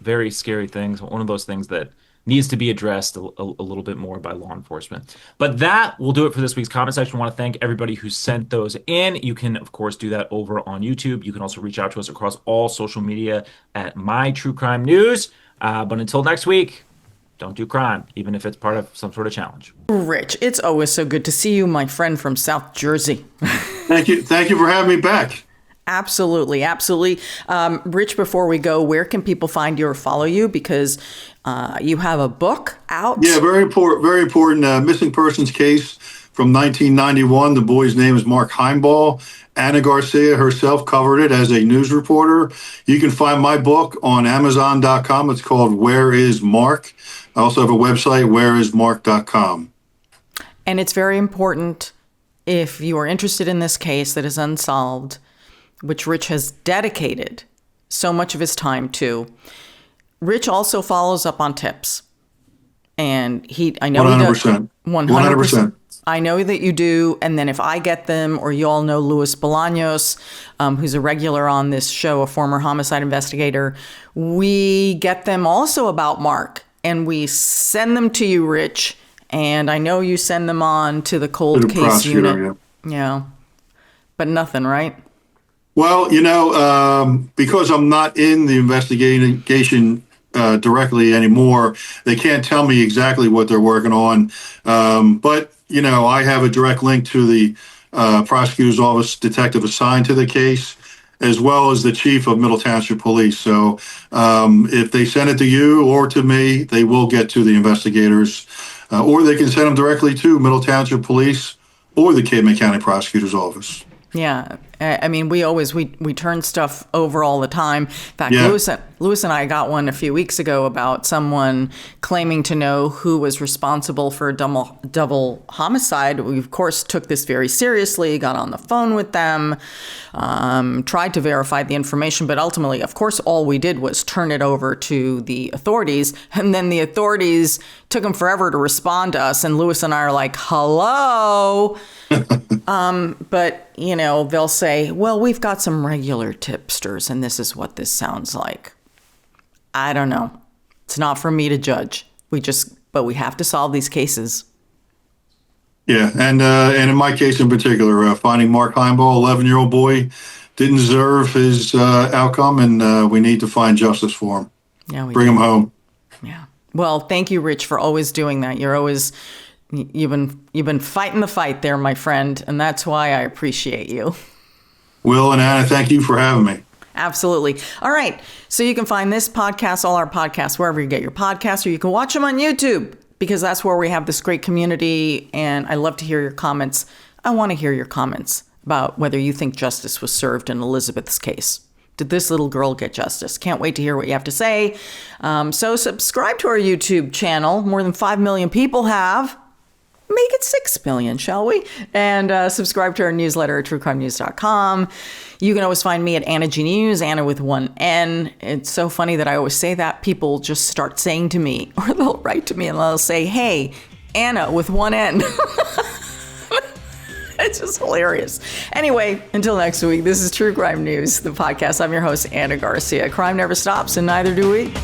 Very scary things. One of those things that needs to be addressed a little bit more by law enforcement. But that will do it for this week's comment section. I want to thank everybody who sent those in. You can, of course, do that over on YouTube. You can also reach out to us across all social media at My True Crime News. But until next week, don't do crime, even if it's part of some sort of challenge. Rich, it's always so good to see you, my friend from South Jersey. Thank you for having me back. Absolutely. Rich, before we go, where can people find you or follow you? Because you have a book out. Yeah, very important missing persons case from 1991. The boy's name is Mark Heimball. Ana Garcia herself covered it as a news reporter. You can find my book on Amazon.com. It's called Where is Mark? I also have a website, whereismark.com. And it's very important, if you are interested in this case that is unsolved, which Rich has dedicated so much of his time to. Rich also follows up on tips. And I know 100%. 100%. I know that you do. And then if I get them, or you all know Luis Bolaños, who's a regular on this show, a former homicide investigator, we get them also about Mark. and we send them to you, Rich. And I know you send them on to the cold case unit. Yeah. But nothing, right? Well, because I'm not in the investigation directly anymore, they can't tell me exactly what they're working on. But I have a direct link to the prosecutor's office detective assigned to the case, as well as the chief of Middle Township Police. So if they send it to you or to me, they will get to the investigators, or they can send them directly to Middle Township Police or the Cape May County Prosecutor's Office. Yeah. I mean, we turn stuff over all the time. In fact, Yeah. Lewis and I got one a few weeks ago about someone claiming to know who was responsible for a double homicide. We, of course, took this very seriously, got on the phone with them, tried to verify the information, but ultimately, of course, all we did was turn it over to the authorities, and then the authorities took them forever to respond to us, and Lewis and I are like, hello? But, they'll say, well, we've got some regular tipsters, and this is what this sounds like. I don't know. It's not for me to judge. But we have to solve these cases. Yeah, and in my case in particular, finding Mark Heimball, 11-year-old boy, didn't deserve his outcome, and we need to find justice for him. Yeah, Bring him home. Yeah. Well, thank you, Rich, for always doing that. You've been fighting the fight there, my friend, and that's why I appreciate you. Will and Anna, thank you for having me. Absolutely. All right. So you can find this podcast, all our podcasts, wherever you get your podcasts, or you can watch them on YouTube, because that's where we have this great community. And I love to hear your comments. I want to hear your comments about whether you think justice was served in Elizabeth's case. Did this little girl get justice? Can't wait to hear what you have to say. So subscribe to our YouTube channel. More than 5 million people have. Make it 6 million, shall we? And subscribe to our newsletter at truecrimenews.com. You can always find me at Anna G News, Anna with one N. It's so funny that I always say that. People just start saying to me, or they'll write to me and they'll say, hey, Anna with one N. It's just hilarious. Anyway, until next week, this is True Crime News, the podcast. I'm your host, Ana Garcia. Crime never stops, and neither do we.